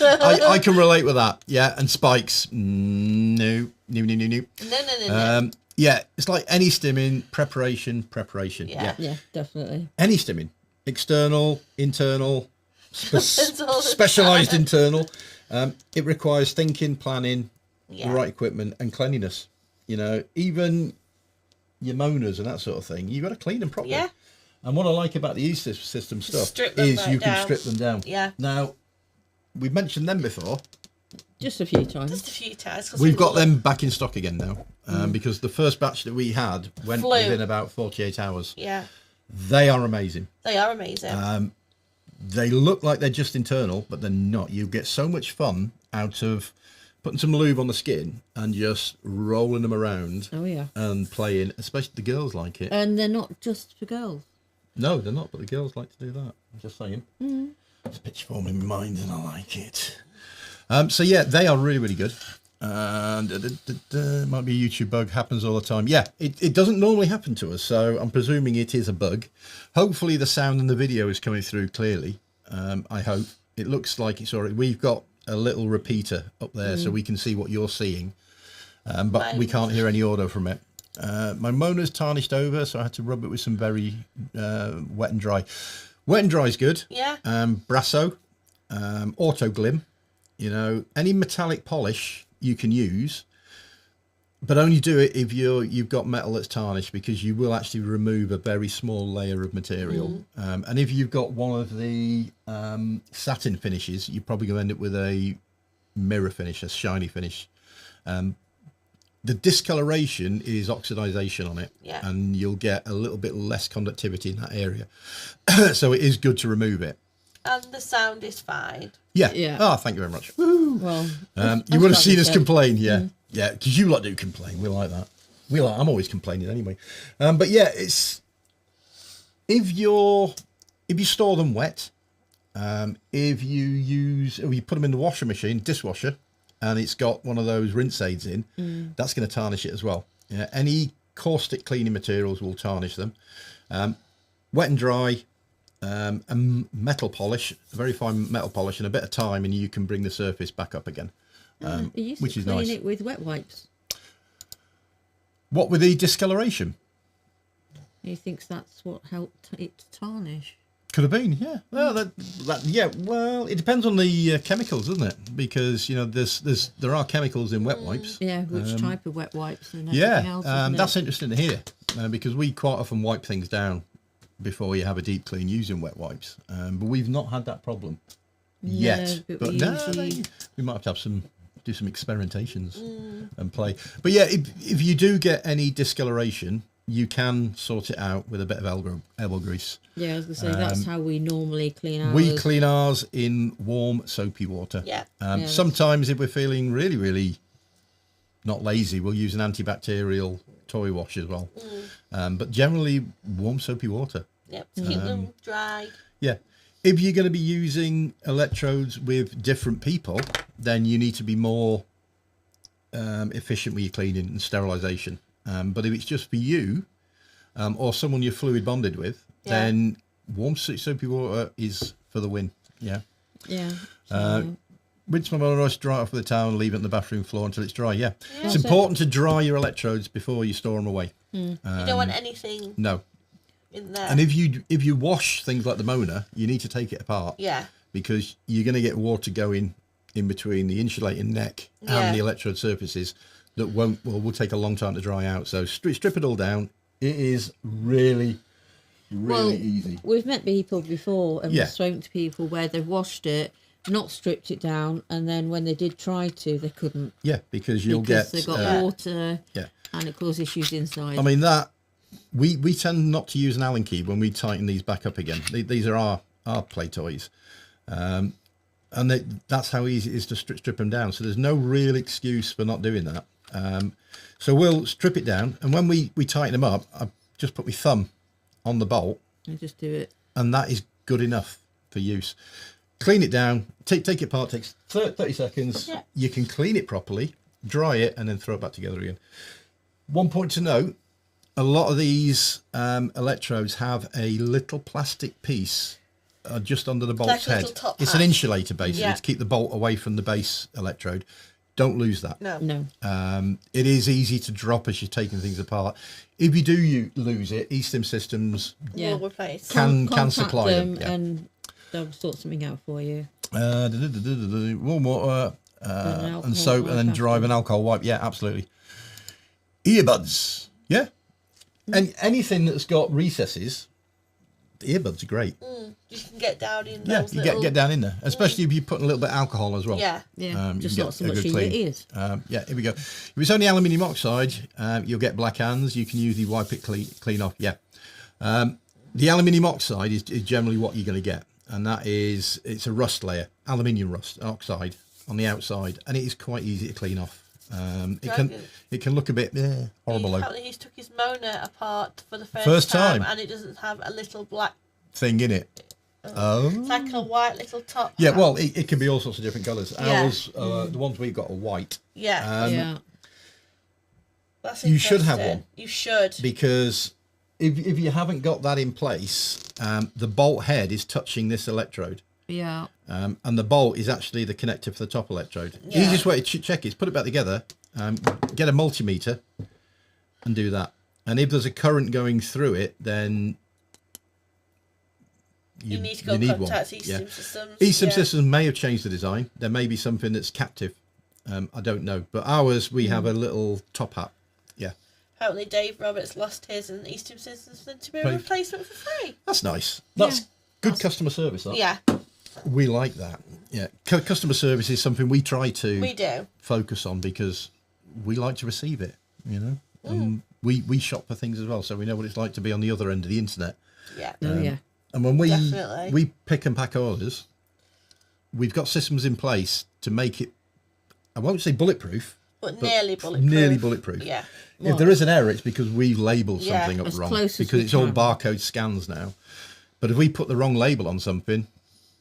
I can relate with that. Yeah, and spikes. No. No. Yeah, it's like any stimming, preparation. Yeah. Yeah, definitely. Any stimming, external, internal, specialised internal. It requires thinking, planning, the right equipment, and cleanliness. You know, even your motors and that sort of thing, you've got to clean them properly. Yeah. And what I like about the E-system stuff Strip them is right you can down. strip them down. Yeah. Now, we've mentioned them before. Just a few times. Just a few times. 'Cause We've got them back in stock again now, because the first batch that we had went Flew. within about 48 hours. Yeah. They are amazing. They are amazing. They look like they're just internal, but they're not. You get so much fun out of putting some lube on the skin and just rolling them around Oh, yeah. and playing, especially the girls like it. And they're not just for girls. No, they're not, but the girls like to do that. I'm just saying. It's a picture form in my mind and I like it. So yeah, they are really, really good. And might be a YouTube bug, happens all the time. Yeah, it doesn't normally happen to us, so I'm presuming it is a bug. Hopefully the sound and the video is coming through clearly. I hope. It looks like it's already. We've got a little repeater up there so we can see what you're seeing, but we can't hear any audio from it. My mono's tarnished over, so I had to rub it with some very wet and dry. Wet and dry is good. Yeah. Brasso, auto glim, you know, any metallic polish you can use, but only do it if you've got metal that's tarnished, because you will actually remove a very small layer of material. And if you've got one of the satin finishes, you're probably going to end up with a mirror finish, a shiny finish. The discoloration is oxidization on it, Yeah. and you'll get a little bit less conductivity in that area. So it is good to remove it. And the sound is fine. Yeah. Yeah. Oh, thank you very much. Woo. Well, You would have that's seen what us we said. complain, yeah. Yeah, because you lot do complain. We like that. I'm always complaining anyway. But yeah, it's if you store them wet, if you put them in the washer machine, dishwasher, and it's got one of those rinse aids in, that's going to tarnish it as well. Yeah, any caustic cleaning materials will tarnish them. Wet and dry, and metal polish, very fine metal polish, and a bit of time, and you can bring the surface back up again. You used Which to is clean nice. it with wet wipes. What with the discoloration? He thinks that's what helped it to tarnish. Could have been, yeah. Well, yeah. Well, it depends on the chemicals, doesn't it? Because there are chemicals in wet wipes. Yeah, which type of wet wipes and everything else. isn't that's it? interesting to hear because we quite often wipe things down before you have a deep clean using wet wipes, but we've not had that problem yet. but But we usually- we might have to do some experimentations and play. But yeah, if you do get any discoloration, you can sort it out with a bit of elbow grease. Yeah, I was going to say, that's how we normally clean ours. We clean ours in warm, soapy water. Yeah. Yeah. Sometimes if we're feeling really, really not lazy, we'll use an antibacterial toy wash as well. But generally, warm, soapy water. Yep. To keep them dry. Yeah. If you're going to be using electrodes with different people, then you need to be more efficient with your cleaning and sterilisation. But if it's just for you or someone you're fluid bonded with, then warm soapy water is for the win. Yeah. Yeah. Rinse my motorised, dry it off with a towel and leave it on the bathroom floor until it's dry. Yeah. It's That's it. important to dry your electrodes before you store them away. You don't want anything No. in there. And if you wash things like the Mona, you need to take it apart. Yeah. Because you're going to get water going in between the insulating neck Yeah. and the electrode surfaces that will take a long time to dry out. So strip it all down. It is really easy. We've met people before and Yeah. we've spoken to people where they've washed it, not stripped it down, and then when they did try to, they couldn't. Yeah, because you'll because get they got water yeah. and it caused issues inside. I mean that we tend not to use an Allen key when we tighten these back up again. These are our play toys, and that's how easy it is to strip them down. So there's no real excuse for not doing that. So we'll strip it down, and when we tighten them up, I just put my thumb on the bolt, They just do it. and that is good enough for use. Clean it down, take it apart, takes 30 seconds. Yeah. You can clean it properly, dry it, and then throw it back together again. One point to note, a lot of these electrodes have a little plastic piece just under the bolt's Like a head. little top It's an hat. insulator, basically, Yeah. to keep the bolt away from the base electrode. Don't lose that. No. No. It is easy to drop as you're taking things apart. If you do lose it, E-stim Systems Yeah. We'll replace. can Contact supply them. Yeah. and they'll sort something out for you. Warm water An and soap, and then alcohol dry with an alcohol wipe. Yeah, absolutely. Earbuds. Yeah. And anything that's got recesses, the earbuds are great. You can get down in Yeah, those you little... get down in there, especially if you put a little bit of alcohol as well. Yeah. Yeah. You Just can not get so a much good in your clean. ears. Yeah, here we go. If it's only aluminium oxide, you'll get black hands. You can use the wipe it clean off. Yeah. The aluminium oxide is generally what you're going to get, and it's a rust layer, aluminium rust oxide on the outside, and it is quite easy to clean off. It can look a bit horrible though. Apparently he's took his Mona apart for the First time. and it doesn't have a little black... Thing in it. It's like a white little top Yeah, hat. well, it can be all sorts of different colours. Yeah. Ours, the ones we've got are white. Yeah. Yeah. That's You should have interesting. one. You should. Because if you haven't got that in place, the bolt head is touching this electrode. Yeah. And the bolt is actually the connector for the top electrode. The Yeah. easiest way to check is put it back together, get a multimeter and do that. And if there's a current going through it, then You need to go contact E-stim Systems. E-stim yeah. Systems may have changed the design. There may be something that's captive. I don't know. But ours, we have a little top hat. Yeah. Apparently Dave Roberts lost his and E-stim Systems sent to be a Right. replacement for free. That's nice. That's Yeah. good customer service. That. Yeah, We like that. Yeah. Customer service is something we try to we do. focus on because we like to receive it, you know. We shop for things as well, so we know what it's like to be on the other end of the internet. Yeah. Oh yeah. And when Definitely. we pick and pack orders, we've got systems in place to make it, I won't say bulletproof, But nearly bulletproof. nearly bulletproof. Yeah. If there is an error, it's because we've labelled Yeah. something up As wrong. close as Because we it's all can. barcode scans now. But if we put the wrong label on something,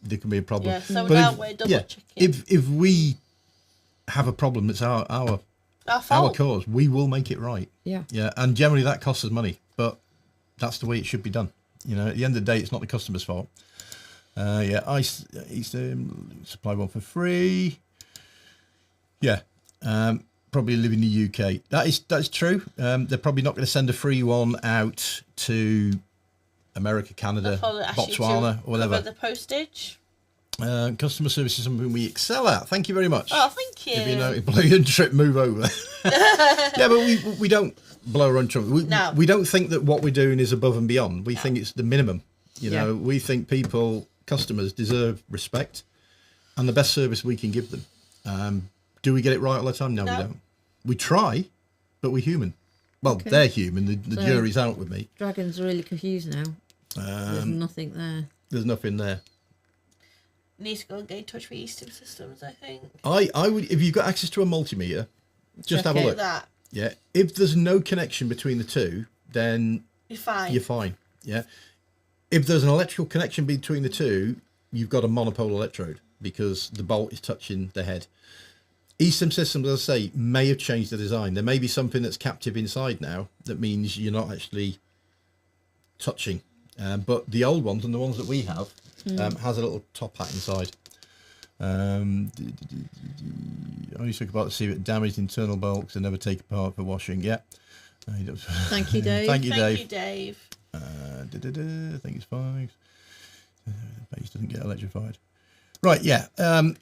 there can be a problem. Yeah, so But now we're double checking. If we have a problem that's our Our our fault. cause, we will make it right. Yeah. Yeah, and generally that costs us money, but that's the way it should be done. You know, at the end of the day, it's not the customer's fault. E-stim, supply one for free. Yeah, probably live in the UK. That's true. They're probably not going to send a free one out to America, Canada, They'll probably ask you to Botswana, or whatever. cover the postage. Customer service is something we excel at. Thank you very much. Oh, thank you. If you know, blow your own trip, move over. Yeah, but we don't blow our own trip. No. We don't think that what we're doing is above and beyond. We think it's the minimum. You know, Yeah. we think customers deserve respect and the best service we can give them. Do we get it right all the time? No, No. we don't. We try, but we're human. Well, they're human. The So- jury's out with me. Dragon's really confused now. There's nothing there. There's nothing there. Need to go and get in touch with E-stim systems, I think. I would, if you've got access to a multimeter, just Check have a it. look. That. Yeah. If there's no connection between the two, then You're fine. you're fine. Yeah. If there's an electrical connection between the two, you've got a monopole electrode because the bolt is touching the head. E-stim systems, as I say, may have changed the design. There may be something that's captive inside now that means you're not actually touching. But the old ones and the ones that we have has a little top hat inside. I used to talk about the see it damaged internal bolts and never take apart for washing. Yeah. Thank you, Dave. Thank you, Thank Dave. you, Dave. I think it's 5. Base doesn't get electrified. Right, yeah.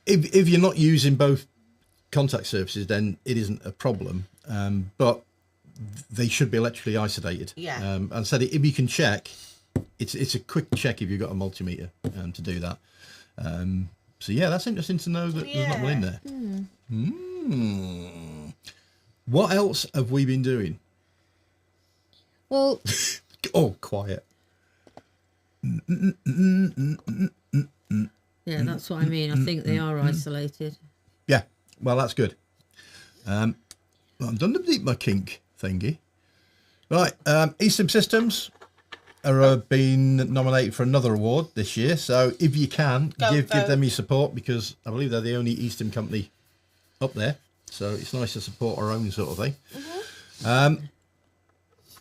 If you're not using both contact surfaces, then it isn't a problem. But they should be electrically isolated. Yeah. And said if you can check, it's a quick check if you've got a multimeter to do that. So yeah, that's interesting to know that there's not one in there. What else have we been doing? Well, Oh, quiet. yeah, that's what I mean. I think they are isolated. Yeah, well, that's good. I'm done with my kink thingy. Right, E-stim Systems are being nominated for another award this year. So if you can, give them your support because I believe they're the only E-stim company up there. So it's nice to support our own sort of thing.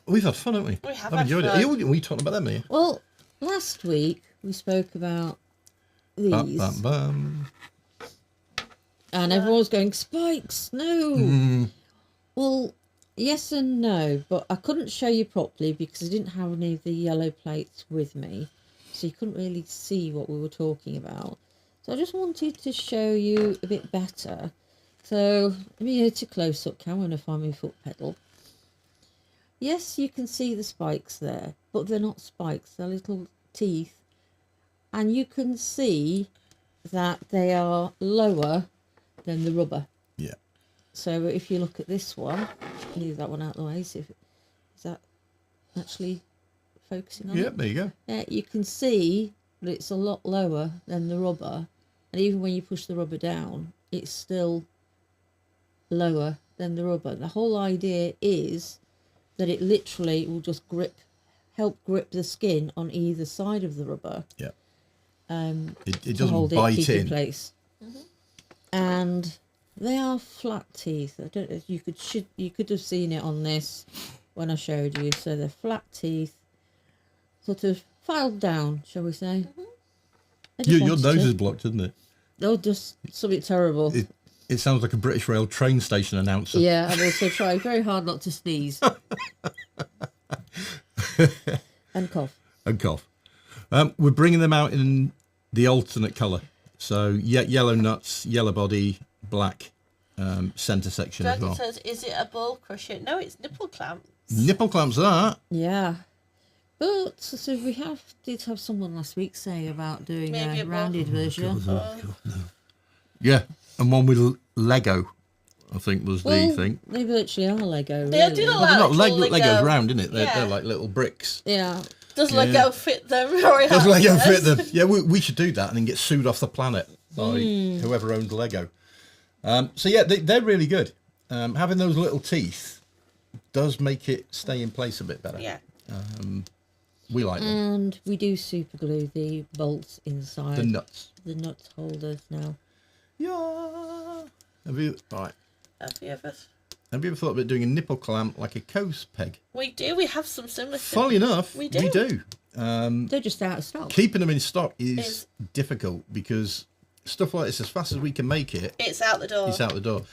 We've had fun, haven't we? We have I've had enjoyed fun. it. Are we talking about them here? Well, last week we spoke about these, Bum, bum, bum. and everyone was going, "Spikes, no." Well, yes and no, but I couldn't show you properly because I didn't have any of the yellow plates with me, so you couldn't really see what we were talking about. So I just wanted to show you a bit better. So let me go to close-up camera and find my foot pedal. Yes, you can see the spikes there, but they're not spikes, they're little teeth. And you can see that they are lower than the rubber. Yeah. So if you look at this one, leave that one out of the way, see if is that actually focusing on Yeah, it? there you go. Yeah, you can see that it's a lot lower than the rubber. And even when you push the rubber down, it's still lower than the rubber. The whole idea is that it literally will just help grip the skin on either side of the rubber. Yeah. It It doesn't hold bite keep it in. place. And they are flat teeth. I don't know if you could have seen it on this when I showed you. So they're flat teeth, sort of filed down, shall we say? I just Your wanted nose to- is blocked, isn't it? Oh, just something terrible. It sounds like a British Rail train station announcer. Yeah, I've also tried very hard not to sneeze. And cough. And cough. We're bringing them out in the alternate colour. So yellow nuts, yellow body, black centre section as Dragon well. says, is it a ball crusher? No, it's nipple clamps. Nipple clamps are that. Yeah. But so we did have someone last week say about doing Maybe a a rounded version. Yeah, and one with Lego I think was the thing. They virtually are Lego. They Really. do look Well, they're not like Lego, Lego. Lego's round, isn't it? They're, Yeah. they're like little bricks. Yeah. Does Lego fit them? Roy Does Lego Harris? fit them? Yeah, we should do that and then get sued off the planet by whoever owns Lego. So yeah, they're really good. Having those little teeth does make it stay in place a bit better. Yeah. We like them. And we do super glue the bolts inside The nuts. the nut holders now. Yeah. Have you ever thought about doing a nipple clamp like a coast peg? We do. We have some similar. Funnily enough, We do. They're just out of stock. Keeping them in stock is difficult because stuff like this, as fast as we can make it, It's out the door. it's out the door.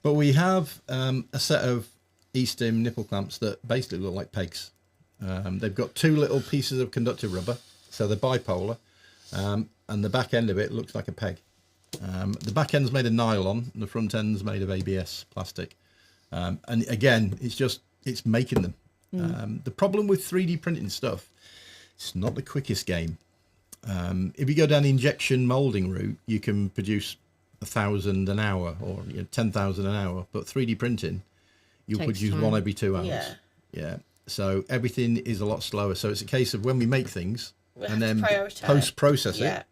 But we have a set of E-stim nipple clamps that basically look like pegs. They've got two little pieces of conductive rubber, so they're bipolar, and the back end of it looks like a peg. The back end's made of nylon, and the front end's made of ABS plastic. And again, it's making them. The problem with 3D printing stuff, it's not the quickest game. If you go down the injection molding route, you can produce 1,000 an hour or 10,000 an hour, but 3D printing, you'll Takes produce time. one every 2 hours. Yeah. So everything is a lot slower. So it's a case of when we make things We and have to then prioritise. post-process Yeah. it,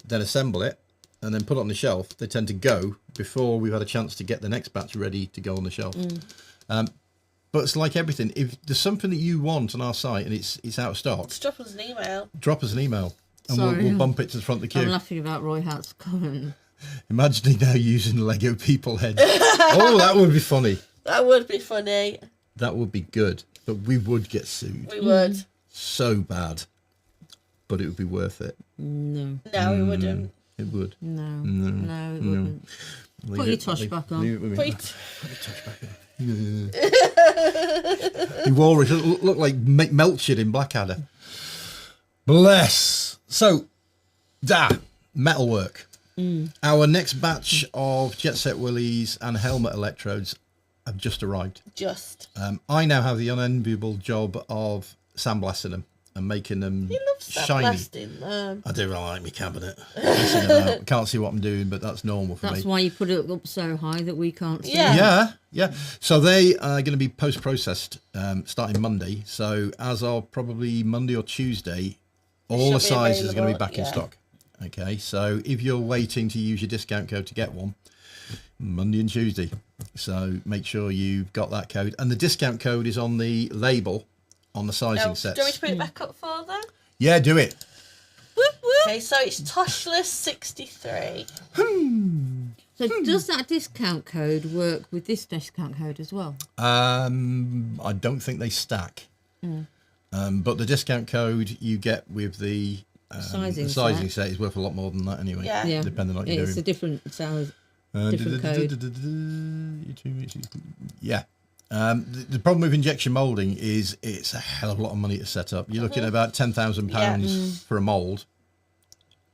then assemble it, and then put it on the shelf, they tend to go before we've had a chance to get the next batch ready to go on the shelf. But it's like everything. If there's something that you want on our site and it's out of stock, Just drop us an email. drop us an email and Sorry. we'll bump it to the front of the I'm queue. laughing about Roy Hart's comment. Imagining now using Lego people heads. Oh, that would be funny. That would be funny. That would be good. But we would get sued We would. so bad. But it would be worth it. No, No, we wouldn't. It would. no, it wouldn't. Leave your it- touch leave- back on. leave it with me. Wait. Put your touch back on. He wore it. It looked like Melchett in Blackadder. Bless. So, metalwork. Our next batch of Jet Set Willies and helmet electrodes have just arrived. Just. I now have the unenviable job of sandblasting them and making them He loves that shiny. blasting. I do really like my cabinet. Messing it out. Can't see what I'm doing, but that's normal for That's me. why you put it up so high that we can't see. Yeah. Yeah. So they are going to be post-processed starting Monday. So as of probably Monday or Tuesday, all the should be sizes are going to be available, back in yeah. stock. Okay. So if you're waiting to use your discount code to get one, Monday and Tuesday. So make sure you've got that code. And the discount code is on the label on the sizing No, do sets. you want me to put it back up for them? Yeah, do it. Okay, so it's Toshless 63. So does that discount code work with this discount code as well? I don't think they stack. But the discount code you get with the Sizing sizing set. set is worth a lot more than that anyway. Yeah. Yeah, Depending on what you're it's doing. a different size. different code. Yeah. The problem with injection molding is it's a hell of a lot of money to set up. You're looking at about £10,000 for a mold,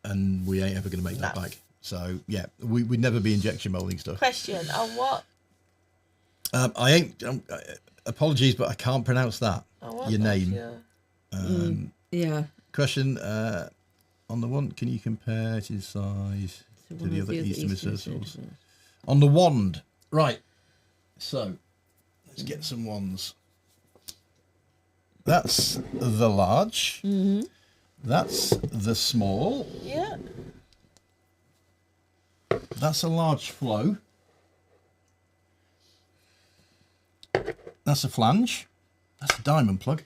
and we ain't ever going to make that No. back. So yeah, we'd never be injection molding stuff. Question on what? I ain't. Apologies, but I can't pronounce that. On what Your name. Yeah. Question on the one. Can you compare its size So to one the of other Eastern Eastern circles? circles. On the wand, right? So let's get some wands. That's the large. That's the small. Yeah. That's a large flow. That's a flange. That's a diamond plug.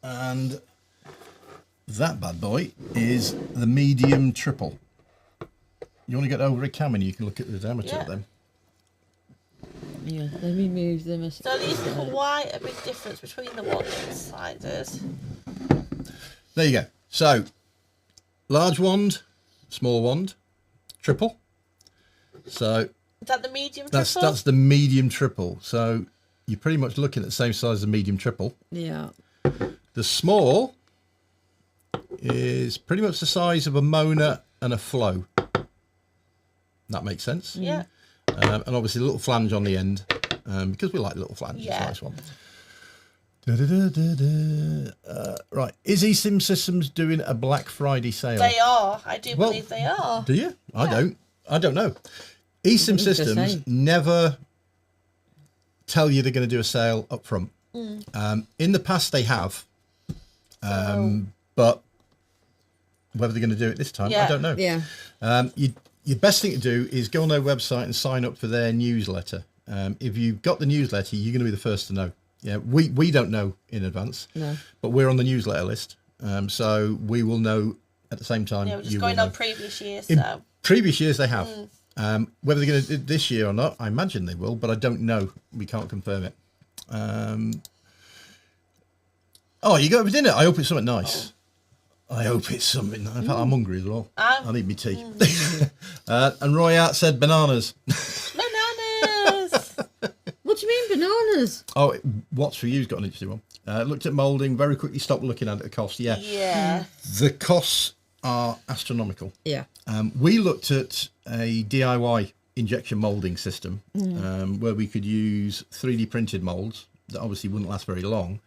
And that bad boy is the medium triple. You want to get over a cam and you can look at the diameter Yeah. of them. Yeah, let me move them a So there's quite a big difference between the ones and sizes. There you go. So, large wand, small wand, triple. So Is that the medium that's triple? the medium triple. So you're pretty much looking at the same size as the medium triple. Yeah. The small is pretty much the size of a Mona and a Flow. That makes sense. Yeah. And obviously a little flange on the end, because we like little flanges. Yeah. Nice one. Right, is E-stim Systems doing a Black Friday sale? They are. I do Well, believe they are. Do you? I don't know. E-stim was gonna systems say. never tell you they're going to do a sale up front. In the past, they have, but whether they're going to do it this time, I don't know. Yeah. Your best thing to do is go on their website and sign up for their newsletter. If you've got the newsletter, you're going to be the first to know. Yeah, we don't know in advance, No. but we're on the newsletter list, so we will know at the same time. Yeah, we're just you going will on know. previous years, In so. previous years, they have. Whether they're going to do it this year or not, I imagine they will, but I don't know. We can't confirm it. Oh, you got for dinner? I hope it's something nice. I hope it's something. In fact, I'm hungry as well. I need my tea. And Roy Art said bananas. Bananas! What do you mean bananas? Oh, what's for you's got an interesting one. Looked at moulding, very quickly stopped looking at the cost. Yeah. Yeah. The costs are astronomical. Yeah. We looked at a DIY injection moulding system where we could use 3D printed moulds that obviously wouldn't last very long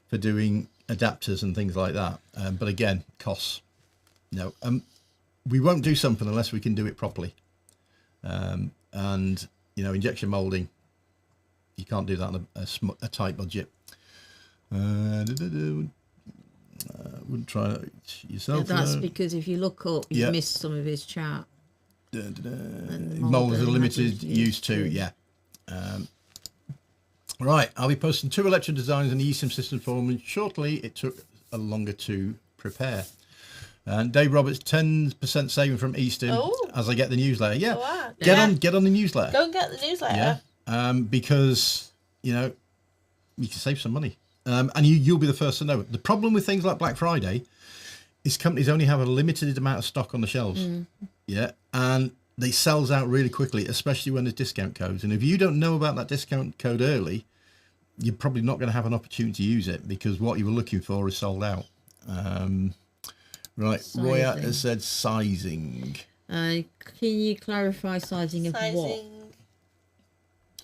for doing adapters and things like that. But again, costs. No. We won't do something unless we can do it properly. And, you know, injection moulding, you can't do that on a tight budget. Wouldn't try it yourself. That's because if you look up, you Yeah. missed some of his chat. Moulds are limited use too, yeah. Right, I'll be posting 2 electron designs and the E-stim system for them shortly. It took a longer to prepare. And Dave Roberts, 10% saving from E-stim as I get the newsletter. Yeah, Wow. get on the newsletter. Go and get the newsletter. Yeah, because you know you can save some money, and you'll be the first to know. The problem with things like Black Friday is companies only have a limited amount of stock on the shelves. Yeah, and they sells out really quickly, especially when there's discount codes. And if you don't know about that discount code early, you're probably not going to have an opportunity to use it because what you were looking for is sold out. Right, Roy has said sizing. Can you clarify sizing of what? Sizing.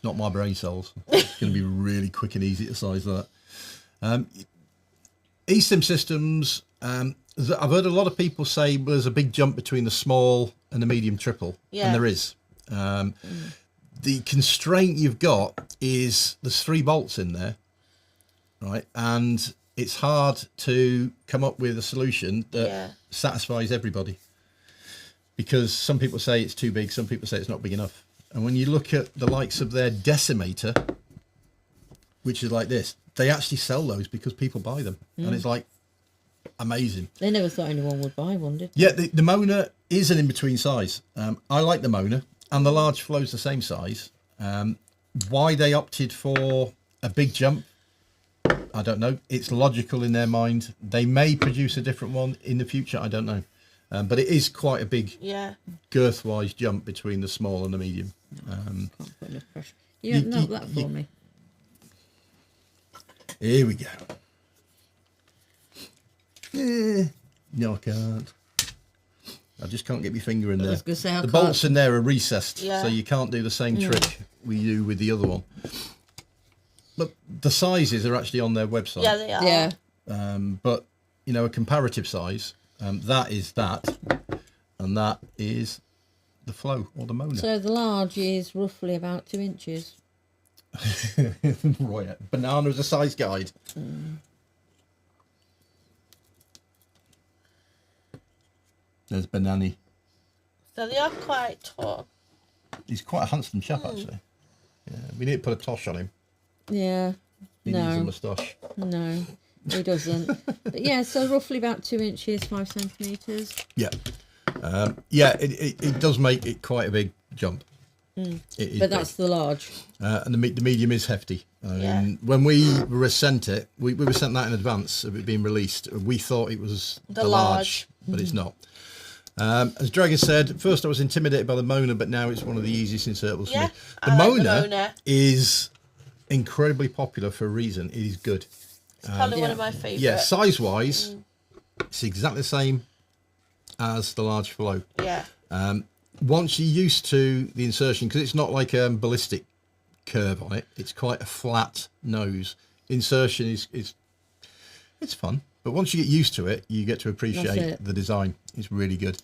Not my brain cells. It's going to be really quick and easy to size that. E-stim systems, I've heard a lot of people say there's a big jump between the small and the medium triple, and there is. The constraint you've got is there's 3 bolts in there, right? And it's hard to come up with a solution that satisfies everybody because some people say it's too big, some people say it's not big enough. And when you look at the likes of their decimator, which is like this, they actually sell those because people buy them. And it's like amazing. They never thought anyone would buy one, did they? Yeah, the Mona is an in-between size. I like the Mona, and the large flow's the same size. Why they opted for a big jump, I don't know. It's logical in their mind. They may produce a different one in the future. I don't know. But it is quite a big girth-wise jump between the small and the medium. Can't put enough pressure. You don't know that for me. Here we go. No, I can't. I just can't get my finger in there. I was gonna say, I the can't. bolts in there are recessed, Yeah. so you can't do the same trick we do with the other one. But the sizes are actually on their website. Yeah, they are. Yeah. But, you know, a comparative size, that is that, and that is the flow or the Mona. So the large is roughly about 2 inches. Right, banana is a size guide. There's Banani. So they are quite tall. He's quite a handsome chap, actually. Yeah, we need to put a tosh on him. Yeah. He needs a No. moustache. No, he doesn't. But yeah, so roughly about 2 inches, 5 centimetres. Yeah. It does make it quite a big jump. It is But that's the large. and the medium is hefty. Yeah. When we were sent it, we were sent that in advance of it being released. We thought it was The the large. large, but it's not. As Dragon said, first I was intimidated by the Mona, but now it's one of the easiest insertables for Yeah, me. The I like Mona, the Mona. is incredibly popular for a reason. It is good. It's probably one of my favourite. Yeah, size-wise, it's exactly the same as the large flow. Yeah. Once you're used to the insertion, because it's not like a ballistic curve on it, it's quite a flat nose. Insertion is it's fun, but once you get used to it, you get to appreciate it. the design. It's really good.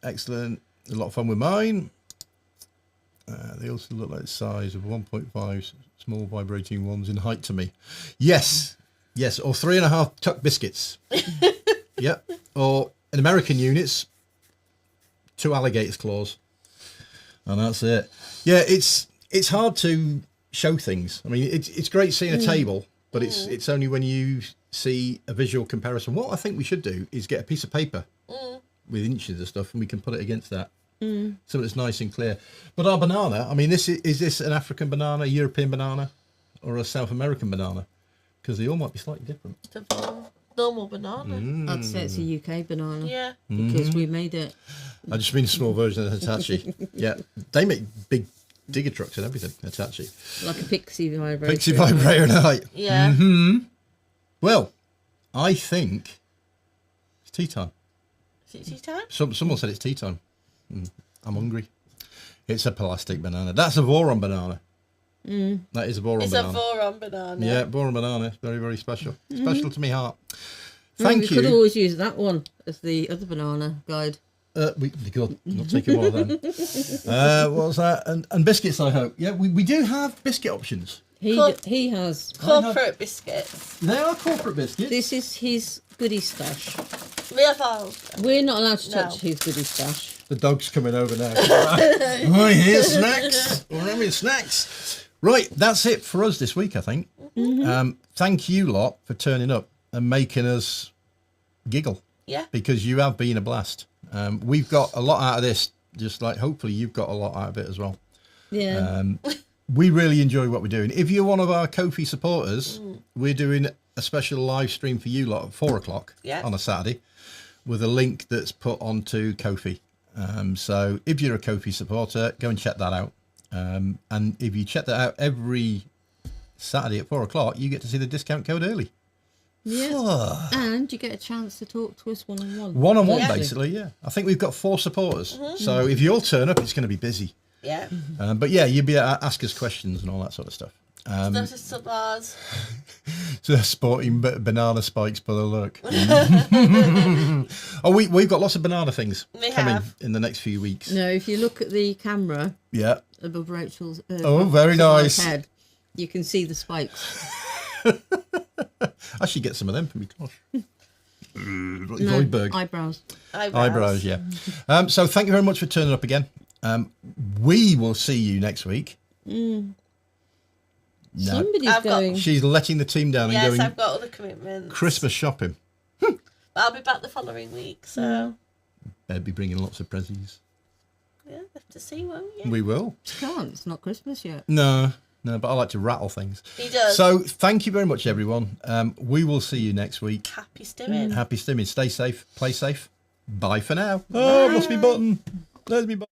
Excellent. A lot of fun with mine. They also look like the size of 1.5 small vibrating ones in height to me. Yes. Yes. Or 3.5 tuck biscuits. Yep. Or in American units, 2 alligator's claws. And that's it. Yeah, it's hard to show things. I mean, it's great seeing a table, but it's only when you see a visual comparison. What I think we should do is get a piece of paper with inches of stuff, and we can put it against that, so it's nice and clear. But our banana, I mean, is this an African banana, a European banana, or a South American banana? Because they all might be slightly different. The normal banana. I'd say it's a UK banana. Yeah. Because we made it. I just mean a small version of Hitachi. Yeah, they make big digger trucks and everything, Hitachi. Like a pixie vibrator. Pixie vibrator and height. Yeah. Well, I think it's tea time. Is it tea time? Someone said it's tea time. I'm hungry. It's a plastic banana. That's a Voron banana. That is a Voron It's banana. a Voron banana. Yeah, Voron banana. It's very, very special. Special to me heart. Well, Thank we you. could always use that one as the other banana guide. We could not take more of them. What was that? And biscuits, I hope. Yeah, we do have biscuit options. He has. Corporate biscuits. They are corporate biscuits. This is his goodie stash. We have ours. We're not allowed to touch No. his goodie stash. The dog's coming over now. Right, here's snacks. We're having snacks. Right, that's it for us this week, I think. Thank you lot for turning up and making us giggle. Yeah. Because you have been a blast. We've got a lot out of this, just like hopefully you've got a lot out of it as well. Yeah. We really enjoy what we're doing. If you're one of our Ko-fi supporters, we're doing a special live stream for you lot at 4 o'clock on a Saturday with a link that's put onto Ko-fi. So if you're a Ko-fi supporter, go and check that out. And if you check that out every Saturday at 4 o'clock, you get to see the discount code early. Yeah. And you get a chance to talk to us one-on-one. One-on-one, Yeah. basically, yeah. I think we've got 4 supporters. So if you all turn up, it's going to be busy. Yeah. But yeah, you'll be able to ask us questions and all that sort of stuff. Those are bars. So sporting banana spikes by the look. Oh, we've got lots of banana things We coming have. in the next few weeks. No, if you look at the camera Yeah. above Rachel's Oh, very above my nice. head, you can see the spikes. I should get some of them for me. Gosh. No, Zoidberg. eyebrows. Eyebrows, yeah. So thank you very much for turning up again. We will see you next week. No, Somebody's I've got- going. she's letting the team down and Yes, going I've got other commitments. Christmas shopping. I'll be back the following week, so They'll be bringing lots of presents. yeah, have to see, won't you? We will. Can't. It's not Christmas yet. No, but I like to rattle things. He does. So thank you very much, everyone. We will see you next week. Happy stimming. Happy stimming. Stay safe. Play safe. Bye for now. Oh, lost me button. There's me button.